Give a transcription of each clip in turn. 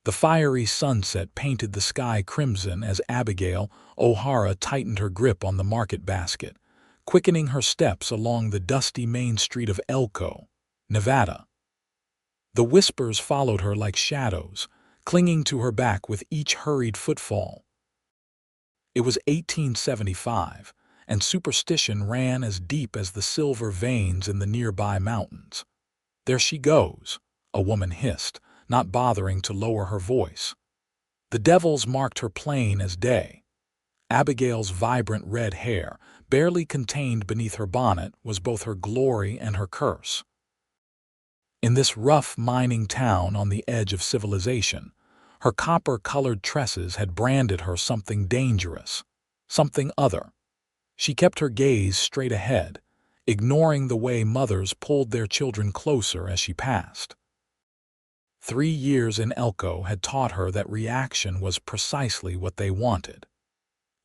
The fiery sunset painted the sky crimson as Abigail O'Hara tightened her grip on the market basket, quickening her steps along the dusty main street of Elko, Nevada. The whispers followed her like shadows, clinging to her back with each hurried footfall. It was 1875, and superstition ran as deep as the silver veins in the nearby mountains. "There she goes," a woman hissed, not bothering to lower her voice. The devils marked her plain as day. Abigail's vibrant red hair, barely contained beneath her bonnet, was both her glory and her curse. In this rough mining town on the edge of civilization, her copper-colored tresses had branded her something dangerous, something other. She kept her gaze straight ahead, ignoring the way mothers pulled their children closer as she passed. 3 years in Elko had taught her that reaction was precisely what they wanted.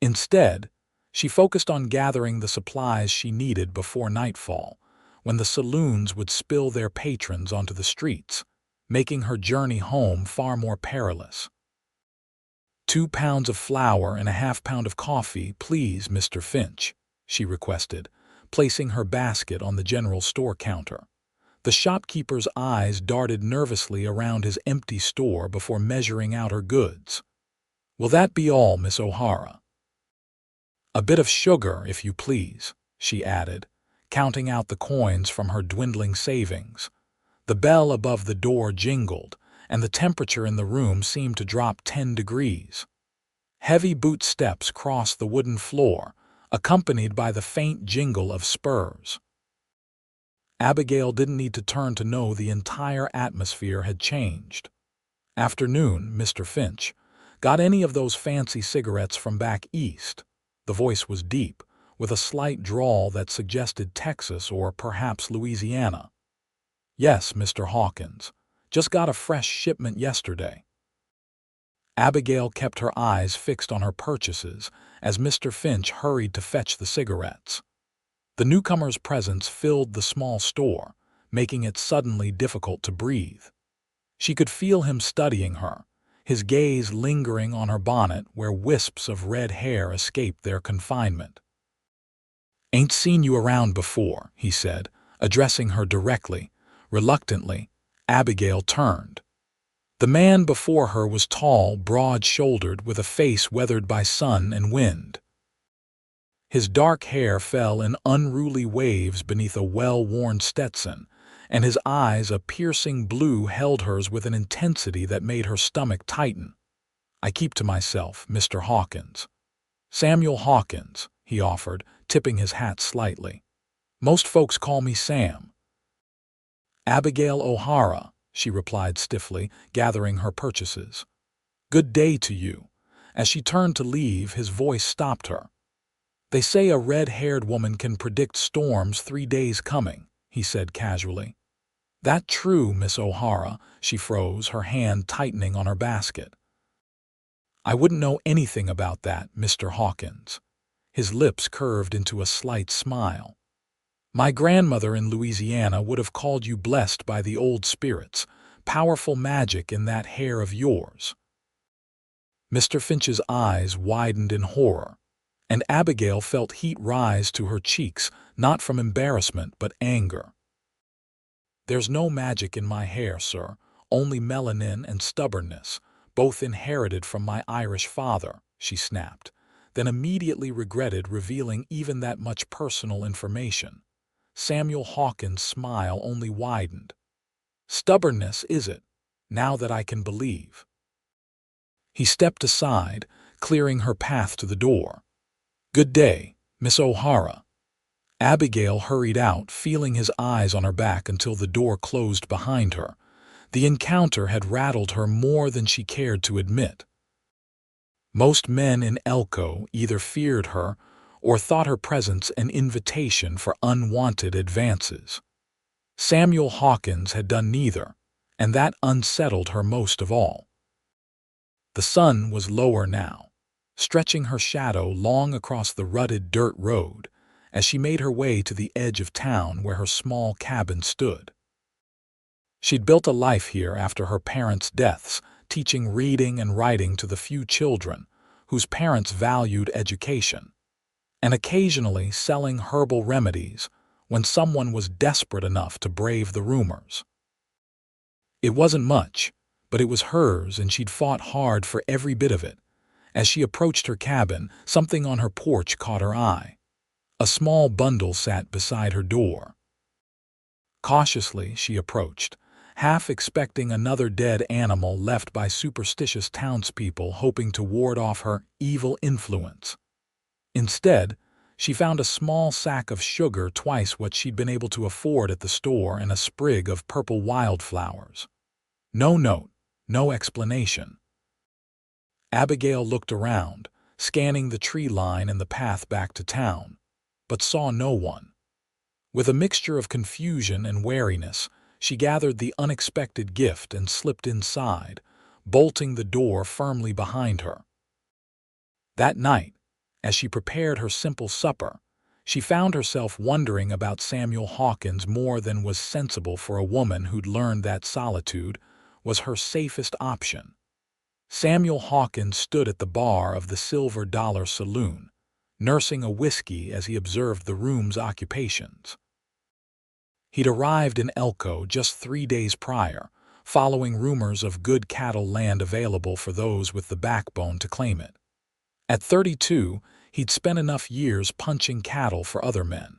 Instead, she focused on gathering the supplies she needed before nightfall, when the saloons would spill their patrons onto the streets, making her journey home far more perilous. 2 pounds of flour and a half-pound of coffee, please, Mr. Finch, she requested, placing her basket on the general store counter. The shopkeeper's eyes darted nervously around his empty store before measuring out her goods. "Will that be all, Miss O'Hara?" "A bit of sugar, if you please," she added, counting out the coins from her dwindling savings. The bell above the door jingled, and the temperature in the room seemed to drop 10 degrees. Heavy boot steps crossed the wooden floor, accompanied by the faint jingle of spurs. Abigail didn't need to turn to know the entire atmosphere had changed. "Afternoon, Mr. Finch. Got any of those fancy cigarettes from back east?" The voice was deep, with a slight drawl that suggested Texas or perhaps Louisiana. "Yes, Mr. Hawkins. Just got a fresh shipment yesterday." Abigail kept her eyes fixed on her purchases as Mr. Finch hurried to fetch the cigarettes. The newcomer's presence filled the small store, making it suddenly difficult to breathe. She could feel him studying her, his gaze lingering on her bonnet where wisps of red hair escaped their confinement. "Ain't seen you around before," he said, addressing her directly. Reluctantly, Abigail turned. The man before her was tall, broad-shouldered, with a face weathered by sun and wind. His dark hair fell in unruly waves beneath a well-worn Stetson, and his eyes, a piercing blue, held hers with an intensity that made her stomach tighten. "I keep to myself, Mr. Hawkins." "Samuel Hawkins," he offered, tipping his hat slightly. "Most folks call me Sam." "Abigail O'Hara," she replied stiffly, gathering her purchases. "Good day to you." As she turned to leave, his voice stopped her. "They say a red-haired woman can predict storms 3 days coming," he said casually. "That true, Miss O'Hara?" She froze, her hand tightening on her basket. "I wouldn't know anything about that, Mr. Hawkins." His lips curved into a slight smile. "My grandmother in Louisiana would have called you blessed by the old spirits, powerful magic in that hair of yours." Mr. Finch's eyes widened in horror, and Abigail felt heat rise to her cheeks, not from embarrassment but anger. "There's no magic in my hair, sir, only melanin and stubbornness, both inherited from my Irish father," she snapped, then immediately regretted revealing even that much personal information. Samuel Hawkins' smile only widened. "Stubbornness, is it? Now that I can believe." He stepped aside, clearing her path to the door. "Good day, Miss O'Hara." Abigail hurried out, feeling his eyes on her back until the door closed behind her. The encounter had rattled her more than she cared to admit. Most men in Elko either feared her or thought her presence an invitation for unwanted advances. Samuel Hawkins had done neither, and that unsettled her most of all. The sun was lower now, stretching her shadow long across the rutted dirt road as she made her way to the edge of town where her small cabin stood. She'd built a life here after her parents' deaths, teaching reading and writing to the few children whose parents valued education, and occasionally selling herbal remedies when someone was desperate enough to brave the rumors. It wasn't much, but it was hers, and she'd fought hard for every bit of it. As she approached her cabin, something on her porch caught her eye. A small bundle sat beside her door. Cautiously, she approached, half expecting another dead animal left by superstitious townspeople hoping to ward off her evil influence. Instead, she found a small sack of sugar, twice what she'd been able to afford at the store, and a sprig of purple wildflowers. No note, no explanation. Abigail looked around, scanning the tree line and the path back to town, but saw no one. With a mixture of confusion and wariness, she gathered the unexpected gift and slipped inside, bolting the door firmly behind her. That night, as she prepared her simple supper, she found herself wondering about Samuel Hawkins more than was sensible for a woman who'd learned that solitude was her safest option. Samuel Hawkins stood at the bar of the Silver Dollar Saloon, nursing a whiskey as he observed the room's occupations. He'd arrived in Elko just 3 days prior, following rumors of good cattle land available for those with the backbone to claim it. At 32, he'd spent enough years punching cattle for other men.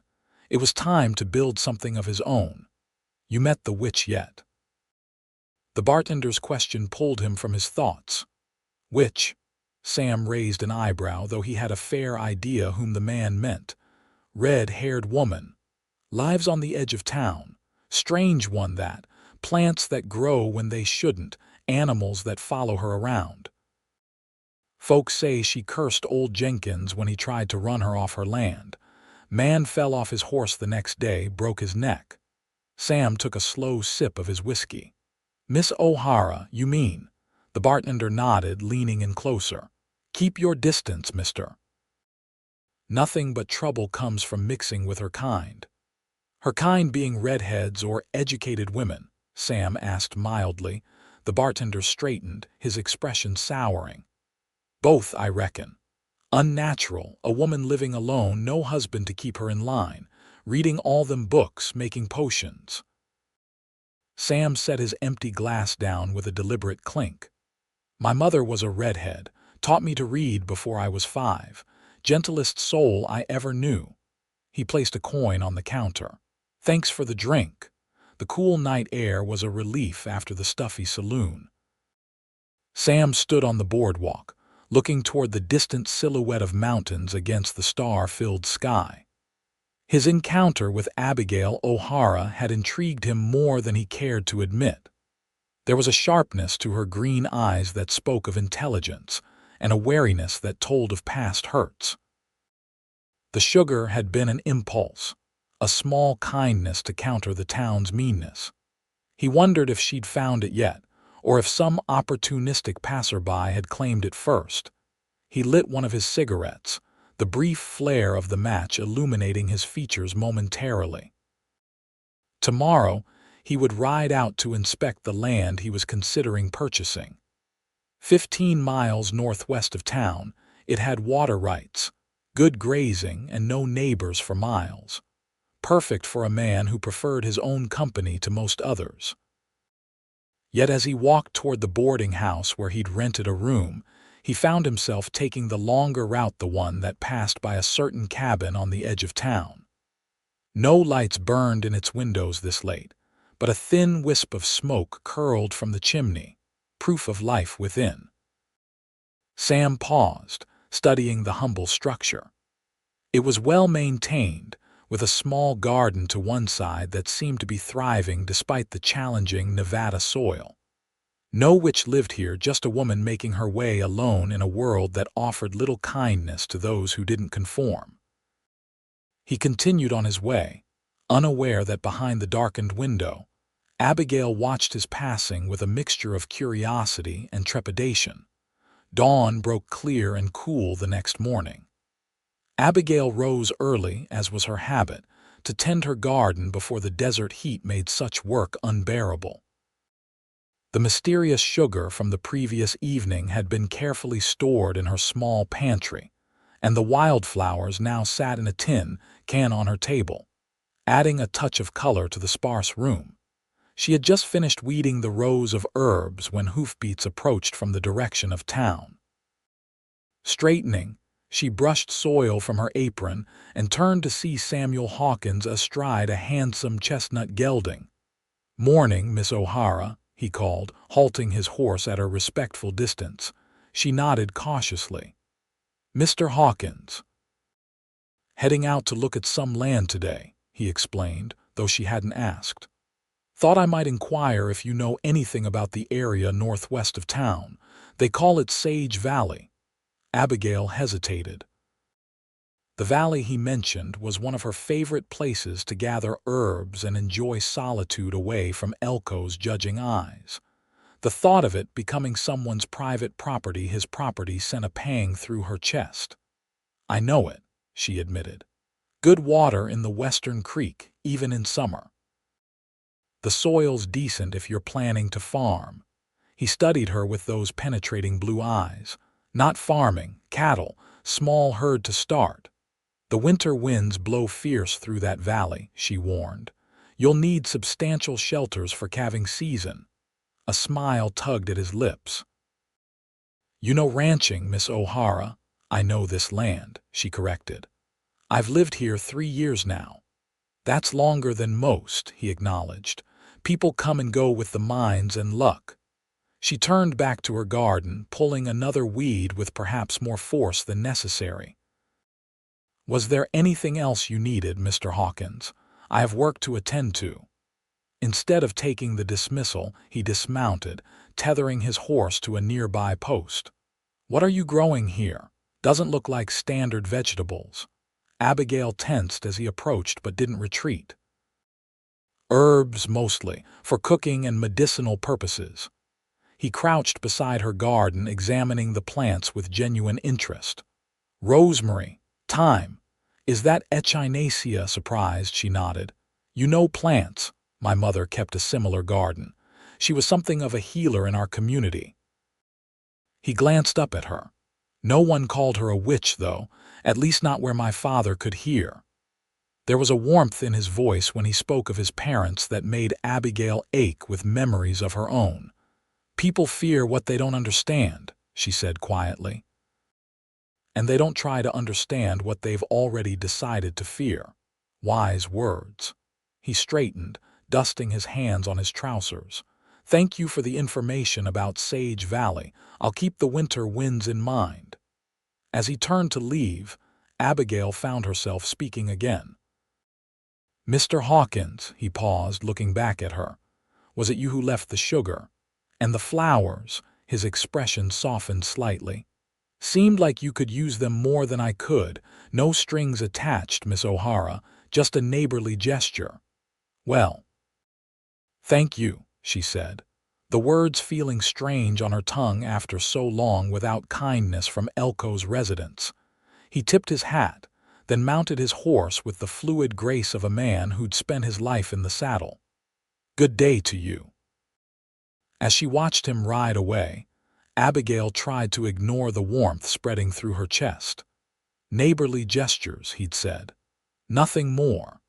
It was time to build something of his own. "You met the witch yet?" The bartender's question pulled him from his thoughts. "Witch?" Sam raised an eyebrow, though he had a fair idea whom the man meant. "Red-haired woman. Lives on the edge of town. Strange one that. Plants that grow when they shouldn't. Animals that follow her around. Folks say she cursed old Jenkins when he tried to run her off her land. Man fell off his horse the next day, broke his neck." Sam took a slow sip of his whiskey. "Miss O'Hara, you mean?" The bartender nodded, leaning in closer. "Keep your distance, mister. Nothing but trouble comes from mixing with her kind." "Her kind being redheads or educated women?" Sam asked mildly. The bartender straightened, his expression souring. "Both, I reckon. Unnatural, a woman living alone, no husband to keep her in line, reading all them books, making potions." Sam set his empty glass down with a deliberate clink. "My mother was a redhead, taught me to read before I was 5. Gentlest soul I ever knew." He placed a coin on the counter. "Thanks for the drink." The cool night air was a relief after the stuffy saloon. Sam stood on the boardwalk, looking toward the distant silhouette of mountains against the star-filled sky. His encounter with Abigail O'Hara had intrigued him more than he cared to admit. There was a sharpness to her green eyes that spoke of intelligence, and a wariness that told of past hurts. The sugar had been an impulse, a small kindness to counter the town's meanness. He wondered if she'd found it yet, or if some opportunistic passerby had claimed it first. He lit one of his cigarettes, the brief flare of the match illuminating his features momentarily. Tomorrow, he would ride out to inspect the land he was considering purchasing. 15 miles northwest of town, it had water rights, good grazing, and no neighbors for miles. Perfect for a man who preferred his own company to most others. Yet as he walked toward the boarding house where he'd rented a room, he found himself taking the longer route, the one that passed by a certain cabin on the edge of town. No lights burned in its windows this late, but a thin wisp of smoke curled from the chimney, proof of life within. Sam paused, studying the humble structure. It was well maintained, with a small garden to one side that seemed to be thriving despite the challenging Nevada soil. No witch lived here, just a woman making her way alone in a world that offered little kindness to those who didn't conform. He continued on his way, unaware that behind the darkened window, Abigail watched his passing with a mixture of curiosity and trepidation. Dawn broke clear and cool the next morning. Abigail rose early, as was her habit, to tend her garden before the desert heat made such work unbearable. The mysterious sugar from the previous evening had been carefully stored in her small pantry, and the wildflowers now sat in a tin can on her table, adding a touch of color to the sparse room. She had just finished weeding the rows of herbs when hoofbeats approached from the direction of town. Straightening, she brushed soil from her apron and turned to see Samuel Hawkins astride a handsome chestnut gelding. "Morning, Miss O'Hara," he called, halting his horse at a respectful distance. She nodded cautiously. "Mr. Hawkins." "Heading out to look at some land today," he explained, though she hadn't asked. "Thought I might inquire if you know anything about the area northwest of town. They call it Sage Valley." Abigail hesitated. The valley he mentioned was one of her favorite places to gather herbs and enjoy solitude away from Elko's judging eyes. The thought of it becoming someone's private property, his property, sent a pang through her chest. "I know it," she admitted. "Good water in the western creek, even in summer. The soil's decent if you're planning to farm." He studied her with those penetrating blue eyes. "Not farming, cattle, small herd to start." "The winter winds blow fierce through that valley," she warned. "You'll need substantial shelters for calving season." A smile tugged at his lips. "You know ranching, Miss O'Hara." "I know this land," she corrected. "I've lived here 3 years now." "That's longer than most," he acknowledged. "People come and go with the mines and luck." She turned back to her garden, pulling another weed with perhaps more force than necessary. "Was there anything else you needed, Mr. Hawkins? I have work to attend to." Instead of taking the dismissal, he dismounted, tethering his horse to a nearby post. "What are you growing here? Doesn't look like standard vegetables." Abigail tensed as he approached but didn't retreat. "Herbs, mostly, for cooking and medicinal purposes." He crouched beside her garden, examining the plants with genuine interest. "Rosemary, thyme. Is that echinacea?" Surprised, she nodded. "You know plants." "My mother kept a similar garden. She was something of a healer in our community." He glanced up at her. "No one called her a witch, though, at least not where my father could hear." There was a warmth in his voice when he spoke of his parents that made Abigail ache with memories of her own. "People fear what they don't understand," she said quietly. "And they don't try to understand what they've already decided to fear." Wise words. He straightened, dusting his hands on his trousers. "Thank you for the information about Sage Valley. I'll keep the winter winds in mind." As he turned to leave, Abigail found herself speaking again. "Mr. Hawkins," he paused, looking back at her. "Was it you who left the sugar? And the flowers?" His expression softened slightly. "Seemed like you could use them more than I could. No strings attached, Miss O'Hara, just a neighborly gesture." "Well, thank you," she said, the words feeling strange on her tongue after so long without kindness from Elko's residence. He tipped his hat, then mounted his horse with the fluid grace of a man who'd spent his life in the saddle. "Good day to you." As she watched him ride away, Abigail tried to ignore the warmth spreading through her chest. "Neighborly gestures," he'd said. "Nothing more.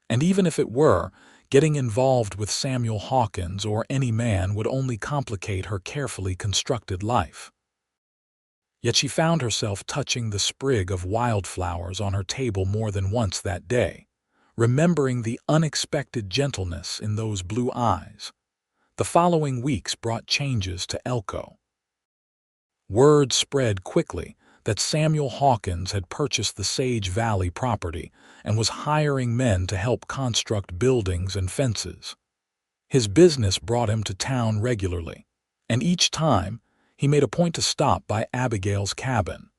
And even if it were, getting involved with Samuel Hawkins or any man would only complicate her carefully constructed life." Yet she found herself touching the sprig of wildflowers on her table more than once that day, remembering the unexpected gentleness in those blue eyes. The following weeks brought changes to Elko. Word spread quickly that Samuel Hawkins had purchased the Sage Valley property and was hiring men to help construct buildings and fences. His business brought him to town regularly, and each time he made a point to stop by Abigail's cabin.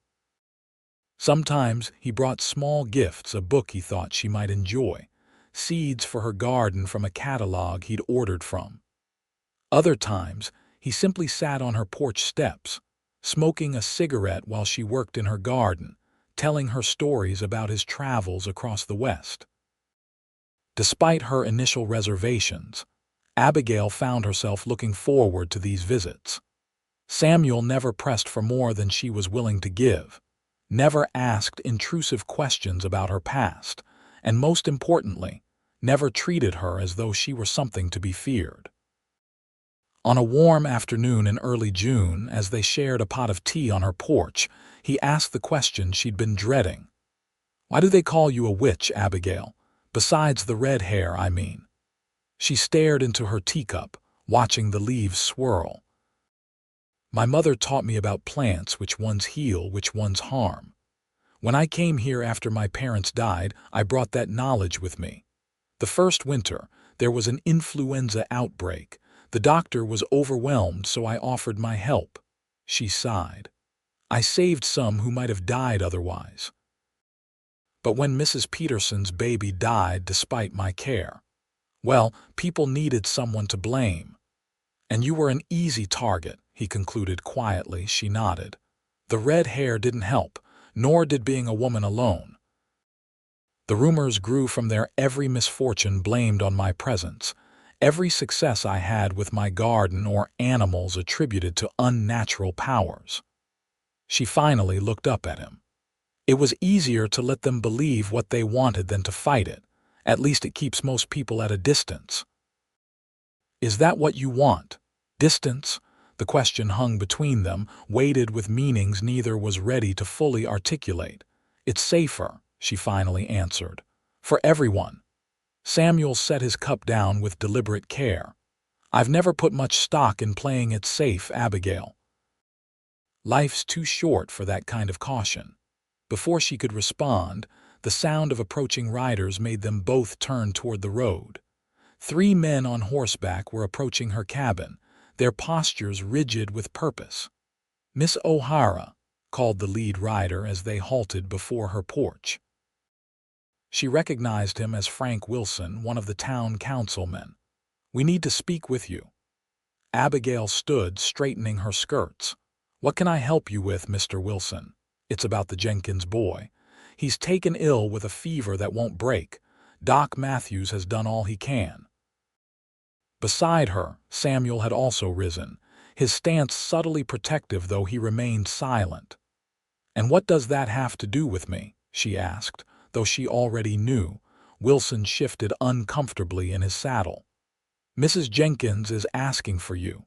Sometimes he brought small gifts, a book he thought she might enjoy, seeds for her garden from a catalog he'd ordered from. Other times, he simply sat on her porch steps, smoking a cigarette while she worked in her garden, telling her stories about his travels across the West. Despite her initial reservations, Abigail found herself looking forward to these visits. Samuel never pressed for more than she was willing to give, never asked intrusive questions about her past, and most importantly, never treated her as though she were something to be feared. On a warm afternoon in early June, as they shared a pot of tea on her porch, he asked the question she'd been dreading. "Why do they call you a witch, Abigail? Besides the red hair, I mean." She stared into her teacup, watching the leaves swirl. "My mother taught me about plants, which ones heal, which ones harm. When I came here after my parents died, I brought that knowledge with me. The first winter, there was an influenza outbreak. The doctor was overwhelmed, so I offered my help." She sighed. "I saved some who might have died otherwise. But when Mrs. Peterson's baby died despite my care, well, people needed someone to blame. And you were an easy target," he concluded quietly. She nodded. "The red hair didn't help, nor did being a woman alone. The rumors grew from there. Every misfortune blamed on my presence. Every success I had with my garden or animals attributed to unnatural powers." She finally looked up at him. "It was easier to let them believe what they wanted than to fight it. At least it keeps most people at a distance." "Is that what you want? Distance?" The question hung between them, weighted with meanings neither was ready to fully articulate. "It's safer," she finally answered. "For everyone." Samuel set his cup down with deliberate care. "I've never put much stock in playing it safe, Abigail. Life's too short for that kind of caution." Before she could respond, the sound of approaching riders made them both turn toward the road. 3 men on horseback were approaching her cabin, their postures rigid with purpose. "Miss O'Hara," called the lead rider as they halted before her porch. She recognized him as Frank Wilson, one of the town councilmen. "We need to speak with you." Abigail stood, straightening her skirts. "What can I help you with, Mr. Wilson?" "It's about the Jenkins boy. He's taken ill with a fever that won't break. Doc Matthews has done all he can." Beside her, Samuel had also risen, his stance subtly protective though he remained silent. "And what does that have to do with me?" she asked, though she already knew. Wilson shifted uncomfortably in his saddle. "Mrs. Jenkins is asking for you.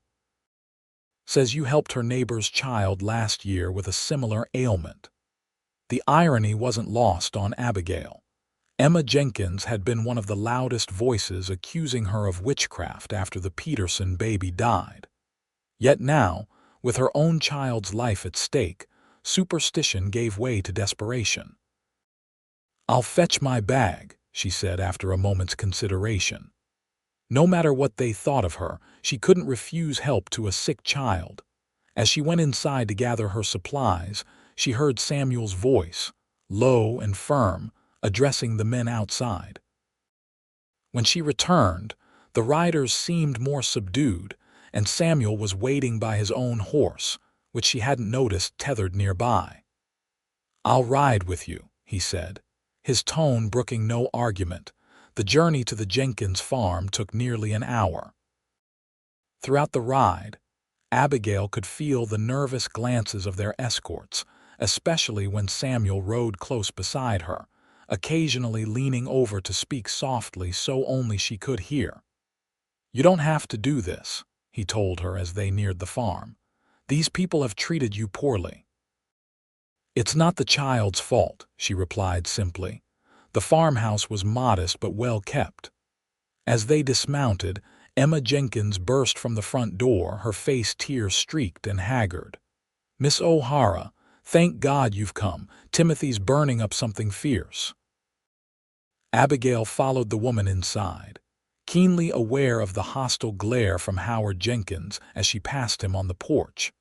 Says you helped her neighbor's child last year with a similar ailment." The irony wasn't lost on Abigail. Emma Jenkins had been one of the loudest voices accusing her of witchcraft after the Peterson baby died. Yet now, with her own child's life at stake, superstition gave way to desperation. "I'll fetch my bag," she said after a moment's consideration. No matter what they thought of her, she couldn't refuse help to a sick child. As she went inside to gather her supplies, she heard Samuel's voice, low and firm, addressing the men outside. When she returned, the riders seemed more subdued, and Samuel was waiting by his own horse, which she hadn't noticed tethered nearby. "I'll ride with you," he said, his tone brooking no argument. The journey to the Jenkins farm took nearly an hour. Throughout the ride, Abigail could feel the nervous glances of their escorts, especially when Samuel rode close beside her, occasionally leaning over to speak softly so only she could hear. "You don't have to do this," he told her as they neared the farm. "These people have treated you poorly." "It's not the child's fault," she replied simply. The farmhouse was modest but well kept. As they dismounted, Emma Jenkins burst from the front door, her face tear-streaked and haggard. "Miss O'Hara, thank God you've come. Timothy's burning up something fierce." Abigail followed the woman inside, keenly aware of the hostile glare from Howard Jenkins as she passed him on the porch.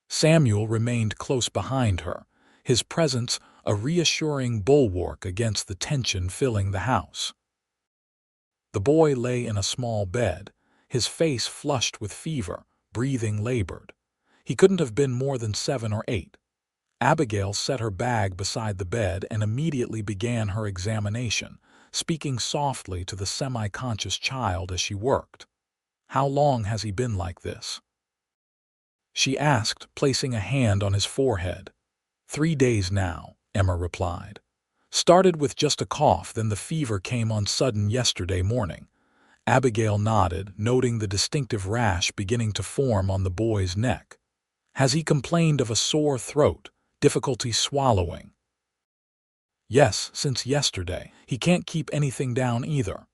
Samuel remained close behind her, his presence a reassuring bulwark against the tension filling the house. The boy lay in a small bed, his face flushed with fever, breathing labored. He couldn't have been more than 7 or 8. Abigail set her bag beside the bed and immediately began her examination, speaking softly to the semi-conscious child as she worked. How long has he been like this?" she asked, placing a hand on his forehead. 3 days now," Emma replied. "Started with just a cough, then the fever came on sudden yesterday morning." Abigail nodded, noting the distinctive rash beginning to form on the boy's neck. "Has he complained of a sore throat, difficulty swallowing?" "Yes, since yesterday. He can't keep anything down either."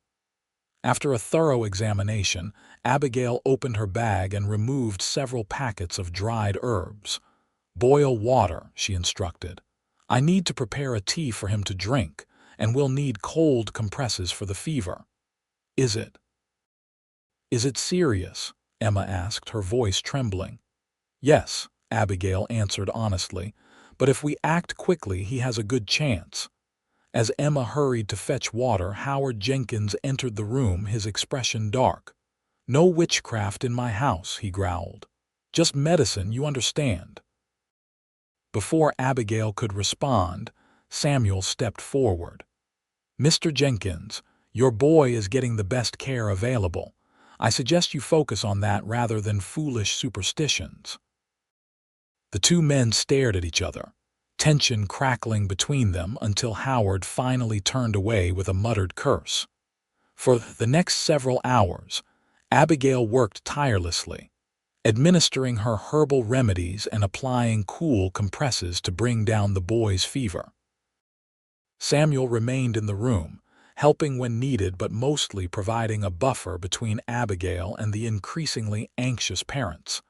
After a thorough examination, Abigail opened her bag and removed several packets of dried herbs. "Boil water," she instructed. "I need to prepare a tea for him to drink, and we'll need cold compresses for the fever." Is it serious?" Emma asked, her voice trembling. "Yes," Abigail answered honestly, "but if we act quickly he has a good chance." As Emma hurried to fetch water, Howard Jenkins entered the room, his expression dark. "No witchcraft in my house," he growled. "Just medicine, you understand." Before Abigail could respond, Samuel stepped forward. "Mr. Jenkins, your boy is getting the best care available. I suggest you focus on that rather than foolish superstitions." The two men stared at each other, tension crackling between them until Howard finally turned away with a muttered curse. For the next several hours, Abigail worked tirelessly, administering her herbal remedies and applying cool compresses to bring down the boy's fever. Samuel remained in the room, helping when needed but mostly providing a buffer between Abigail and the increasingly anxious parents.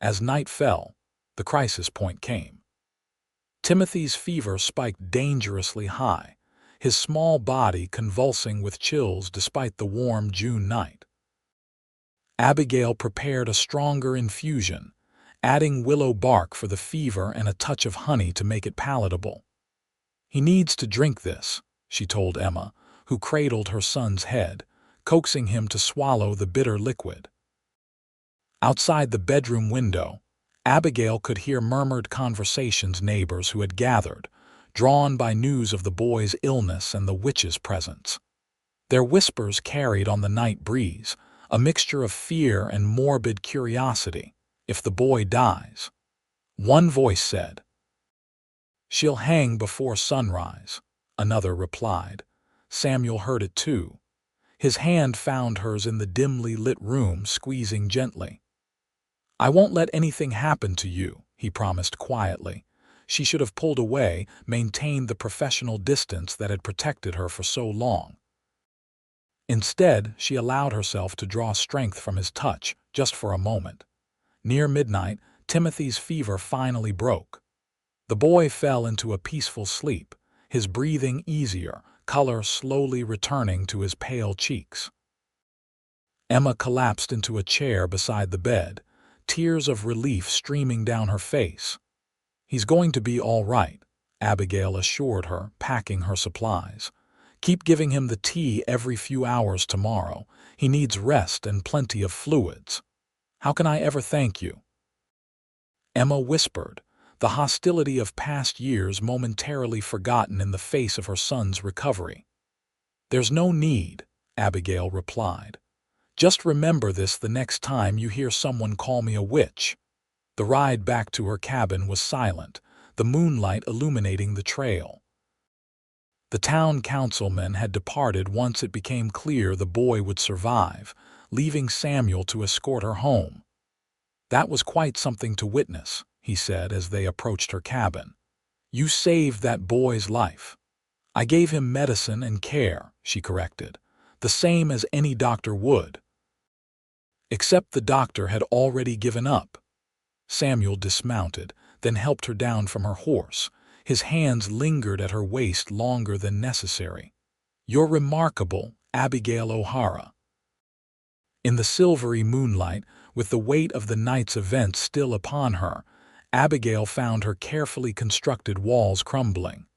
As night fell, the crisis point came. Timothy's fever spiked dangerously high, his small body convulsing with chills despite the warm June night. Abigail prepared a stronger infusion, adding willow bark for the fever and a touch of honey to make it palatable. "He needs to drink this," she told Emma, who cradled her son's head, coaxing him to swallow the bitter liquid. Outside the bedroom window, Abigail could hear murmured conversations neighbors who had gathered, drawn by news of the boy's illness and the witch's presence. Their whispers carried on the night breeze, a mixture of fear and morbid curiosity. "If the boy dies," one voice said, "she'll hang before sunrise," another replied. Samuel heard it too. His hand found hers in the dimly lit room, squeezing gently. "I won't let anything happen to you," he promised quietly. She should have pulled away, maintained the professional distance that had protected her for so long. Instead, she allowed herself to draw strength from his touch, just for a moment. Near midnight, Timothy's fever finally broke. The boy fell into a peaceful sleep, his breathing easier, color slowly returning to his pale cheeks. Emma collapsed into a chair beside the bed, tears of relief streaming down her face. "He's going to be all right," Abigail assured her, packing her supplies. "Keep giving him the tea every few hours tomorrow. He needs rest and plenty of fluids." "How can I ever thank you?" Emma whispered, the hostility of past years momentarily forgotten in the face of her son's recovery. "There's no need," Abigail replied. "Just remember this the next time you hear someone call me a witch." The ride back to her cabin was silent, the moonlight illuminating the trail. The town councilman had departed once it became clear the boy would survive, leaving Samuel to escort her home. "That was quite something to witness," he said as they approached her cabin. "You saved that boy's life." "I gave him medicine and care," she corrected, "the same as any doctor would." Except the doctor had already given up. Samuel dismounted, then helped her down from her horse. His hands lingered at her waist longer than necessary. "You're remarkable, Abigail O'Hara." In the silvery moonlight, with the weight of the night's events still upon her, Abigail found her carefully constructed walls crumbling.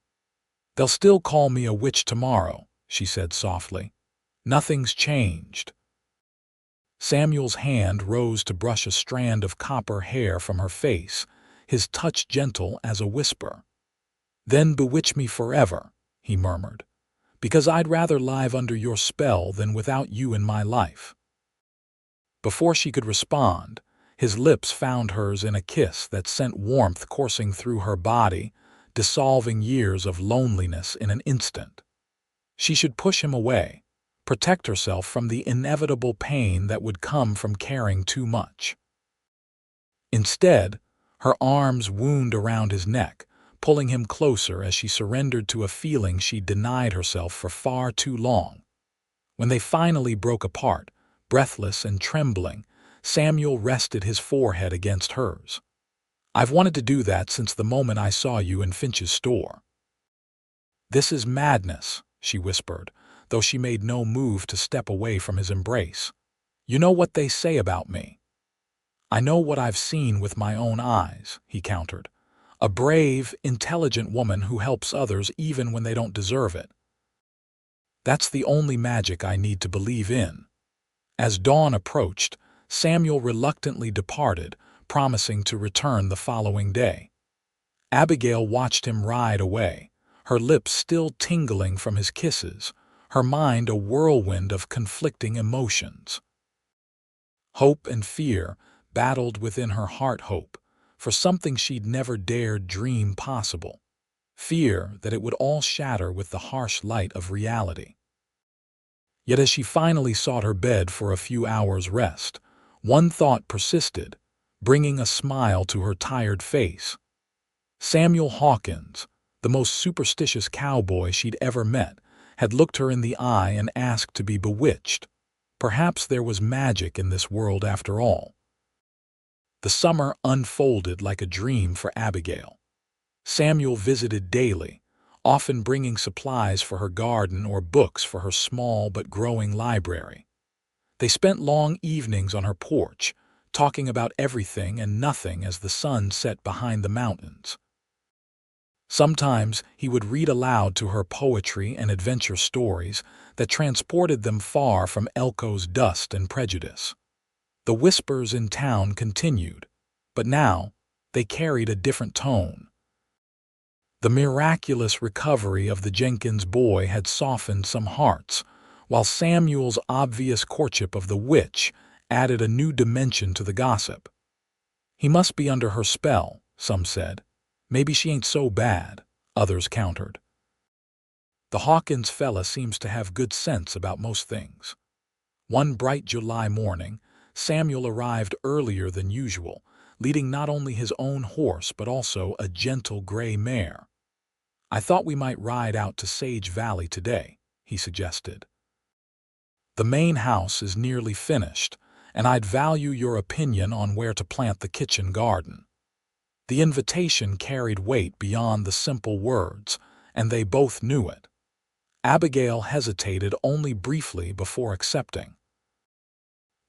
"They'll still call me a witch tomorrow," she said softly. "Nothing's changed." Samuel's hand rose to brush a strand of copper hair from her face, his touch gentle as a whisper. "Then bewitch me forever," he murmured, "because I'd rather live under your spell than without you in my life." Before she could respond, his lips found hers in a kiss that sent warmth coursing through her body, dissolving years of loneliness in an instant. She should push him away, protect herself from the inevitable pain that would come from caring too much. Instead, her arms wound around his neck, pulling him closer as she surrendered to a feeling she'd denied herself for far too long. When they finally broke apart, breathless and trembling, Samuel rested his forehead against hers. "I've wanted to do that since the moment I saw you in Finch's store." "This is madness," she whispered, though she made no move to step away from his embrace. "You know what they say about me." "I know what I've seen with my own eyes," he countered. "A brave, intelligent woman who helps others even when they don't deserve it. That's the only magic I need to believe in." As dawn approached, Samuel reluctantly departed, promising to return the following day. Abigail watched him ride away, her lips still tingling from his kisses, her mind a whirlwind of conflicting emotions. Hope and fear battled within her heart. Hope for something she'd never dared dream possible. Fear that it would all shatter with the harsh light of reality. Yet as she finally sought her bed for a few hours' rest, one thought persisted, bringing a smile to her tired face. Samuel Hawkins, the most superstitious cowboy she'd ever met, had looked her in the eye and asked to be bewitched. Perhaps there was magic in this world after all. The summer unfolded like a dream for Abigail. Samuel visited daily, often bringing supplies for her garden or books for her small but growing library. They spent long evenings on her porch, talking about everything and nothing as the sun set behind the mountains. Sometimes he would read aloud to her poetry and adventure stories that transported them far from Elko's dust and prejudice. The whispers in town continued, but now they carried a different tone. The miraculous recovery of the Jenkins boy had softened some hearts, while Samuel's obvious courtship of the witch added a new dimension to the gossip. "He must be under her spell," some said. "Maybe she ain't so bad," others countered. "The Hawkins fella seems to have good sense about most things." One bright July morning, Samuel arrived earlier than usual, leading not only his own horse but also a gentle gray mare. "I thought we might ride out to Sage Valley today," he suggested. "The main house is nearly finished, and I'd value your opinion on where to plant the kitchen garden." The invitation carried weight beyond the simple words, and they both knew it. Abigail hesitated only briefly before accepting.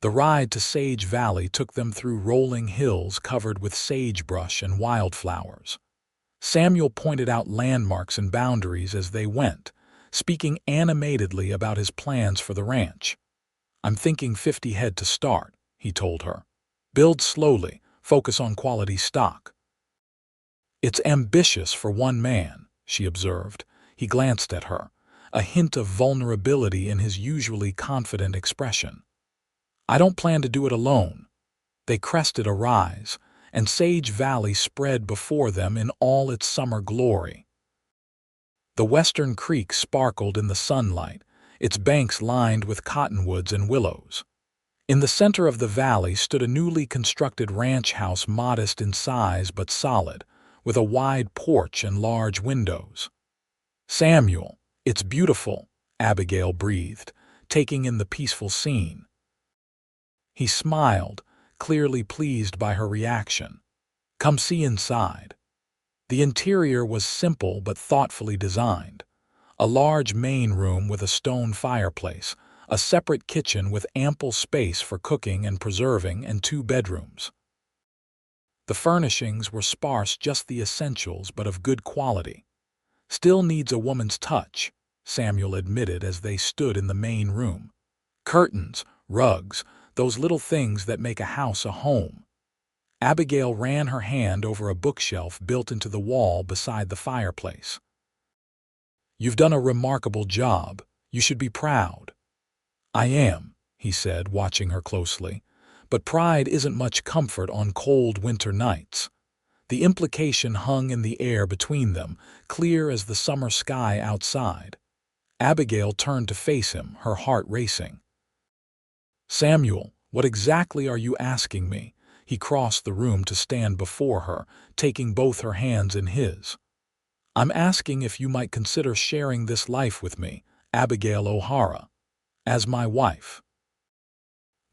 The ride to Sage Valley took them through rolling hills covered with sagebrush and wildflowers. Samuel pointed out landmarks and boundaries as they went, speaking animatedly about his plans for the ranch. "I'm thinking 50 head to start," he told her. "Build slowly, focus on quality stock." "It's ambitious for one man," she observed. He glanced at her, a hint of vulnerability in his usually confident expression. "I don't plan to do it alone." They crested a rise, and Sage Valley spread before them in all its summer glory. The western creek sparkled in the sunlight, its banks lined with cottonwoods and willows. In the center of the valley stood a newly constructed ranch house, modest in size but solid, with a wide porch and large windows. "Samuel, it's beautiful," Abigail breathed, taking in the peaceful scene. He smiled, clearly pleased by her reaction. "Come see inside." The interior was simple but thoughtfully designed. A large main room with a stone fireplace, a separate kitchen with ample space for cooking and preserving, and 2 bedrooms. The furnishings were sparse, just the essentials, but of good quality. "Still needs a woman's touch," Samuel admitted as they stood in the main room. "Curtains, rugs, those little things that make a house a home." Abigail ran her hand over a bookshelf built into the wall beside the fireplace. "You've done a remarkable job. You should be proud." "I am," he said, watching her closely. But pride isn't much comfort on cold winter nights. The implication hung in the air between them, clear as the summer sky outside. Abigail turned to face him, her heart racing. "Samuel, what exactly are you asking me?" He crossed the room to stand before her, taking both her hands in his. "I'm asking if you might consider sharing this life with me, Abigail O'Hara, as my wife."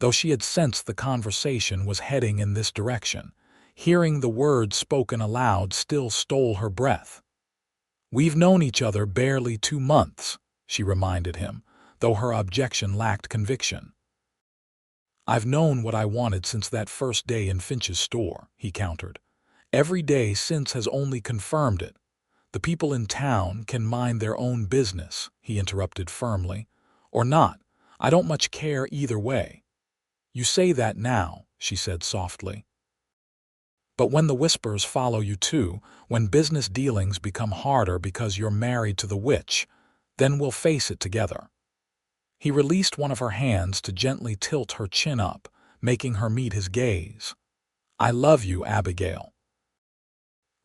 Though she had sensed the conversation was heading in this direction, hearing the words spoken aloud still stole her breath. "We've known each other barely 2 months," she reminded him, though her objection lacked conviction. "I've known what I wanted since that first day in Finch's store," he countered. "Every day since has only confirmed it. The people in town can mind their own business," he interrupted firmly. "Or not. I don't much care either way." "You say that now," she said softly. "But when the whispers follow you too, when business dealings become harder because you're married to the witch, then we'll face it together." He released one of her hands to gently tilt her chin up, making her meet his gaze. "I love you, Abigail.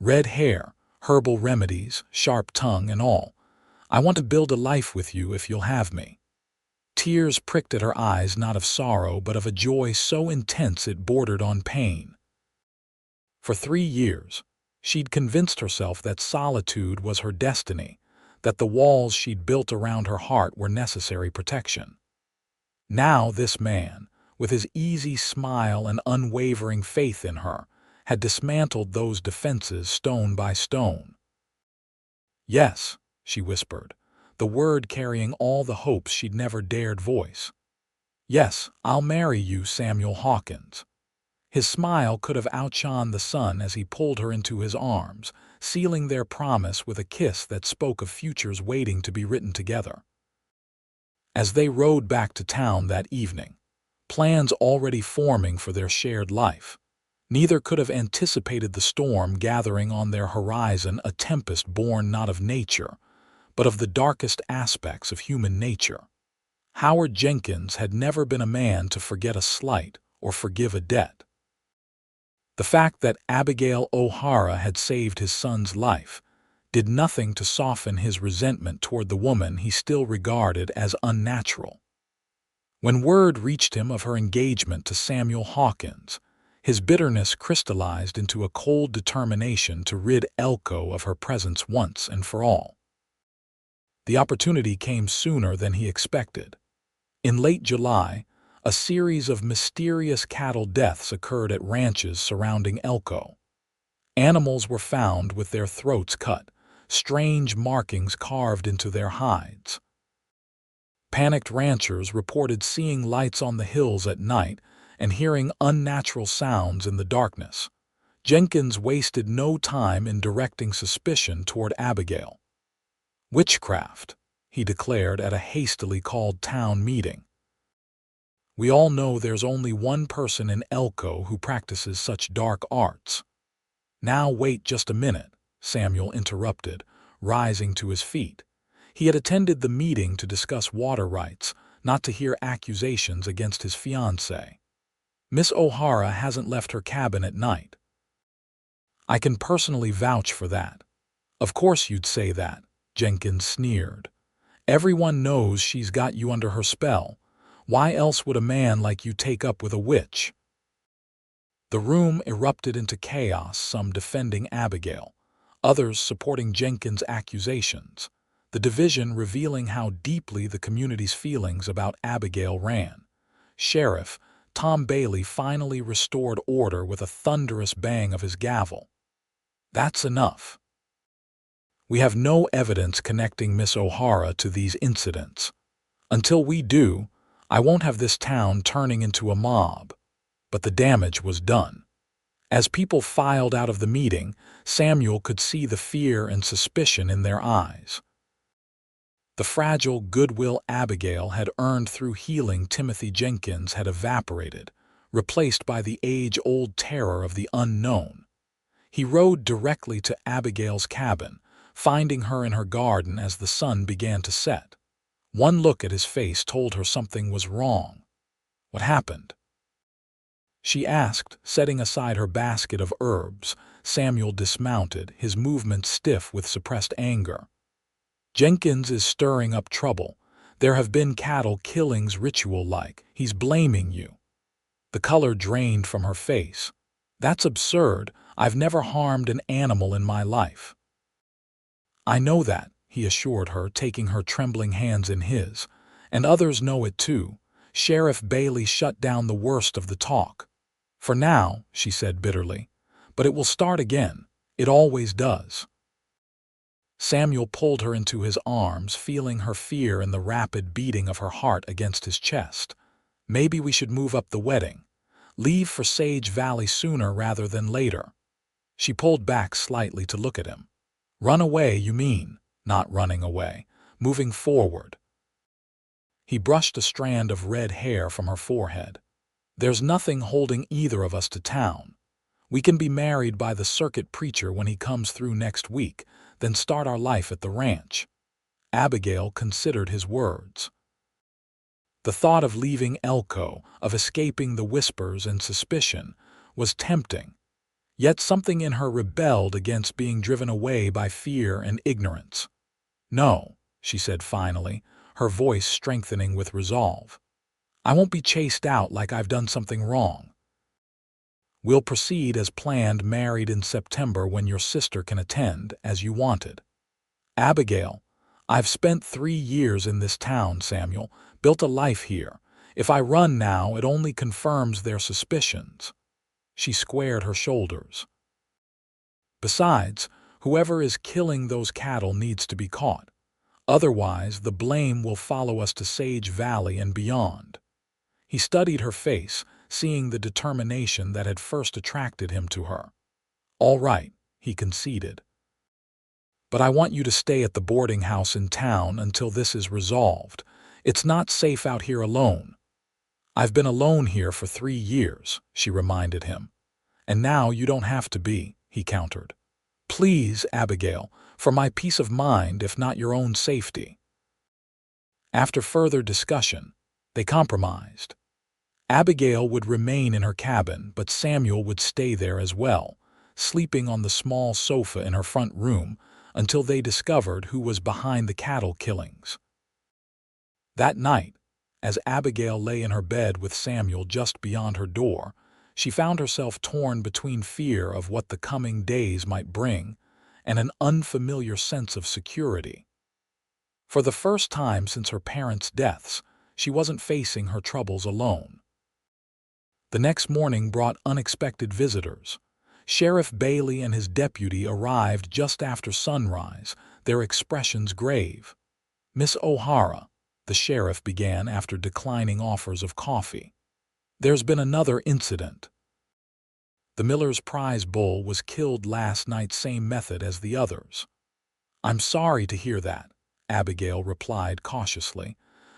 Red hair, herbal remedies, sharp tongue, and all. I want to build a life with you if you'll have me." Tears pricked at her eyes, not of sorrow, but of a joy so intense it bordered on pain. For 3 years, she'd convinced herself that solitude was her destiny, that the walls she'd built around her heart were necessary protection. Now this man, with his easy smile and unwavering faith in her, had dismantled those defenses stone by stone. "Yes," she whispered, the word carrying all the hopes she'd never dared voice. "Yes, I'll marry you, Samuel Hawkins." His smile could have outshone the sun as he pulled her into his arms, sealing their promise with a kiss that spoke of futures waiting to be written together. As they rode back to town that evening, plans already forming for their shared life, neither could have anticipated the storm gathering on their horizon, a tempest born not of nature, but of the darkest aspects of human nature. Howard Jenkins had never been a man to forget a slight or forgive a debt. The fact that Abigail O'Hara had saved his son's life did nothing to soften his resentment toward the woman he still regarded as unnatural. When word reached him of her engagement to Samuel Hawkins, his bitterness crystallized into a cold determination to rid Elko of her presence once and for all. The opportunity came sooner than he expected. In late July, a series of mysterious cattle deaths occurred at ranches surrounding Elko. Animals were found with their throats cut, strange markings carved into their hides. Panicked ranchers reported seeing lights on the hills at night and hearing unnatural sounds in the darkness. Jenkins wasted no time in directing suspicion toward Abigail. "Witchcraft," he declared at a hastily called town meeting. "We all know there's only one person in Elko who practices such dark arts." "Now wait just a minute," Samuel interrupted, rising to his feet. He had attended the meeting to discuss water rights, not to hear accusations against his fiancée. "Miss O'Hara hasn't left her cabin at night." "I can personally vouch for that." "Of course you'd say that," Jenkins sneered. "Everyone knows she's got you under her spell. Why else would a man like you take up with a witch?" The room erupted into chaos, some defending Abigail, others supporting Jenkins' accusations, the division revealing how deeply the community's feelings about Abigail ran. Sheriff Tom Bailey finally restored order with a thunderous bang of his gavel. "That's enough. We have no evidence connecting Miss O'Hara to these incidents. Until we do, I won't have this town turning into a mob." But the damage was done. As people filed out of the meeting, Samuel could see the fear and suspicion in their eyes. The fragile goodwill Abigail had earned through healing Timothy Jenkins had evaporated, replaced by the age-old terror of the unknown. He rode directly to Abigail's cabin, finding her in her garden as the sun began to set. One look at his face told her something was wrong. "What happened?" she asked, setting aside her basket of herbs. Samuel dismounted, his movements stiff with suppressed anger. Jenkins is stirring up trouble. There have been cattle killings ritual-like. He's blaming you. The color drained from her face. That's absurd. I've never harmed an animal in my life. I know that, he assured her, taking her trembling hands in his. And others know it too. Sheriff Bailey shut down the worst of the talk. For now, she said bitterly. But it will start again. It always does. Samuel pulled her into his arms, feeling her fear and the rapid beating of her heart against his chest. Maybe we should move up the wedding. Leave for Sage Valley sooner rather than later. She pulled back slightly to look at him. Run away, you mean? Not running away. Moving forward. He brushed a strand of red hair from her forehead. There's nothing holding either of us to town. We can be married by the circuit preacher when he comes through next week, then start our life at the ranch. Abigail considered his words. The thought of leaving Elko, of escaping the whispers and suspicion, was tempting. Yet something in her rebelled against being driven away by fear and ignorance. No, she said finally, her voice strengthening with resolve. I won't be chased out like I've done something wrong. We'll proceed as planned, married in September when your sister can attend, as you wanted. Abigail, I've spent 3 years in this town, Samuel, built a life here. If I run now, it only confirms their suspicions. She squared her shoulders. Besides, whoever is killing those cattle needs to be caught. Otherwise, the blame will follow us to Sage Valley and beyond. He studied her face, seeing the determination that had first attracted him to her. All right, he conceded. But I want you to stay at the boarding house in town until this is resolved. It's not safe out here alone. I've been alone here for 3 years, she reminded him. And now you don't have to be, he countered. Please, Abigail, for my peace of mind, if not your own safety. After further discussion, they compromised. Abigail would remain in her cabin, but Samuel would stay there as well, sleeping on the small sofa in her front room until they discovered who was behind the cattle killings. That night, as Abigail lay in her bed with Samuel just beyond her door, she found herself torn between fear of what the coming days might bring and an unfamiliar sense of security. For the first time since her parents' deaths, she wasn't facing her troubles alone. The next morning brought unexpected visitors. Sheriff Bailey and his deputy arrived just after sunrise, their expressions grave. Miss O'Hara, the sheriff began after declining offers of coffee. There's been another incident. The miller's prize bull was killed last night, same method as the others. I'm sorry to hear that, Abigail replied cautiously,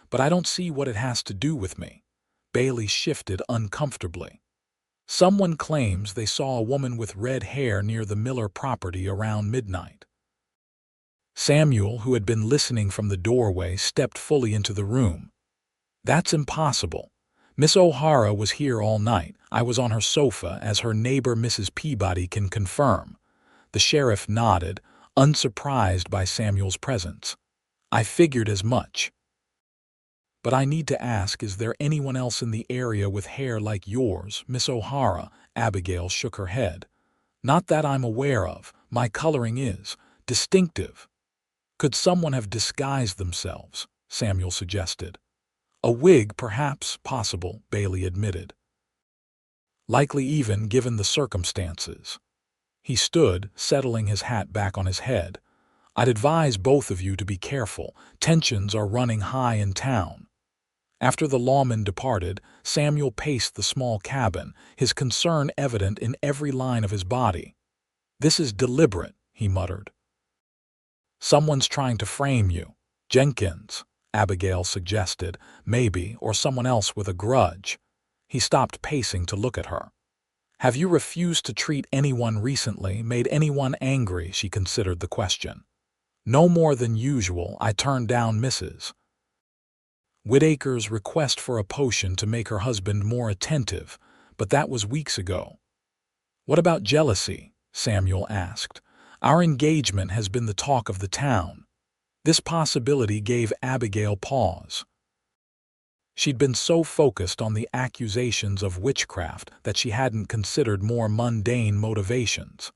but I don't see what it has to do with me. Bailey shifted uncomfortably. Someone claims they saw a woman with red hair near the Miller property around midnight. Samuel, who had been listening from the doorway, stepped fully into the room. That's impossible. Miss O'Hara was here all night. I was on her sofa, as her neighbor Mrs. Peabody can confirm. The sheriff nodded, unsurprised by Samuel's presence. I figured as much. But I need to ask, is there anyone else in the area with hair like yours, Miss O'Hara? Abigail shook her head. Not that I'm aware of. My coloring is distinctive. Could someone have disguised themselves? Samuel suggested. A wig, perhaps, possible, Bailey admitted. Likely even given the circumstances. He stood, settling his hat back on his head. I'd advise both of you to be careful. Tensions are running high in town. After the lawman departed, Samuel paced the small cabin, his concern evident in every line of his body. This is deliberate, he muttered. Someone's trying to frame you. Jenkins, Abigail suggested, maybe, or someone else with a grudge. He stopped pacing to look at her. Have you refused to treat anyone recently, made anyone angry? She considered the question. No more than usual. I turned down Mrs. Whitaker's request for a potion to make her husband more attentive, but that was weeks ago. What about jealousy? Samuel asked. Our engagement has been the talk of the town. This possibility gave Abigail pause. She'd been so focused on the accusations of witchcraft that she hadn't considered more mundane motivations.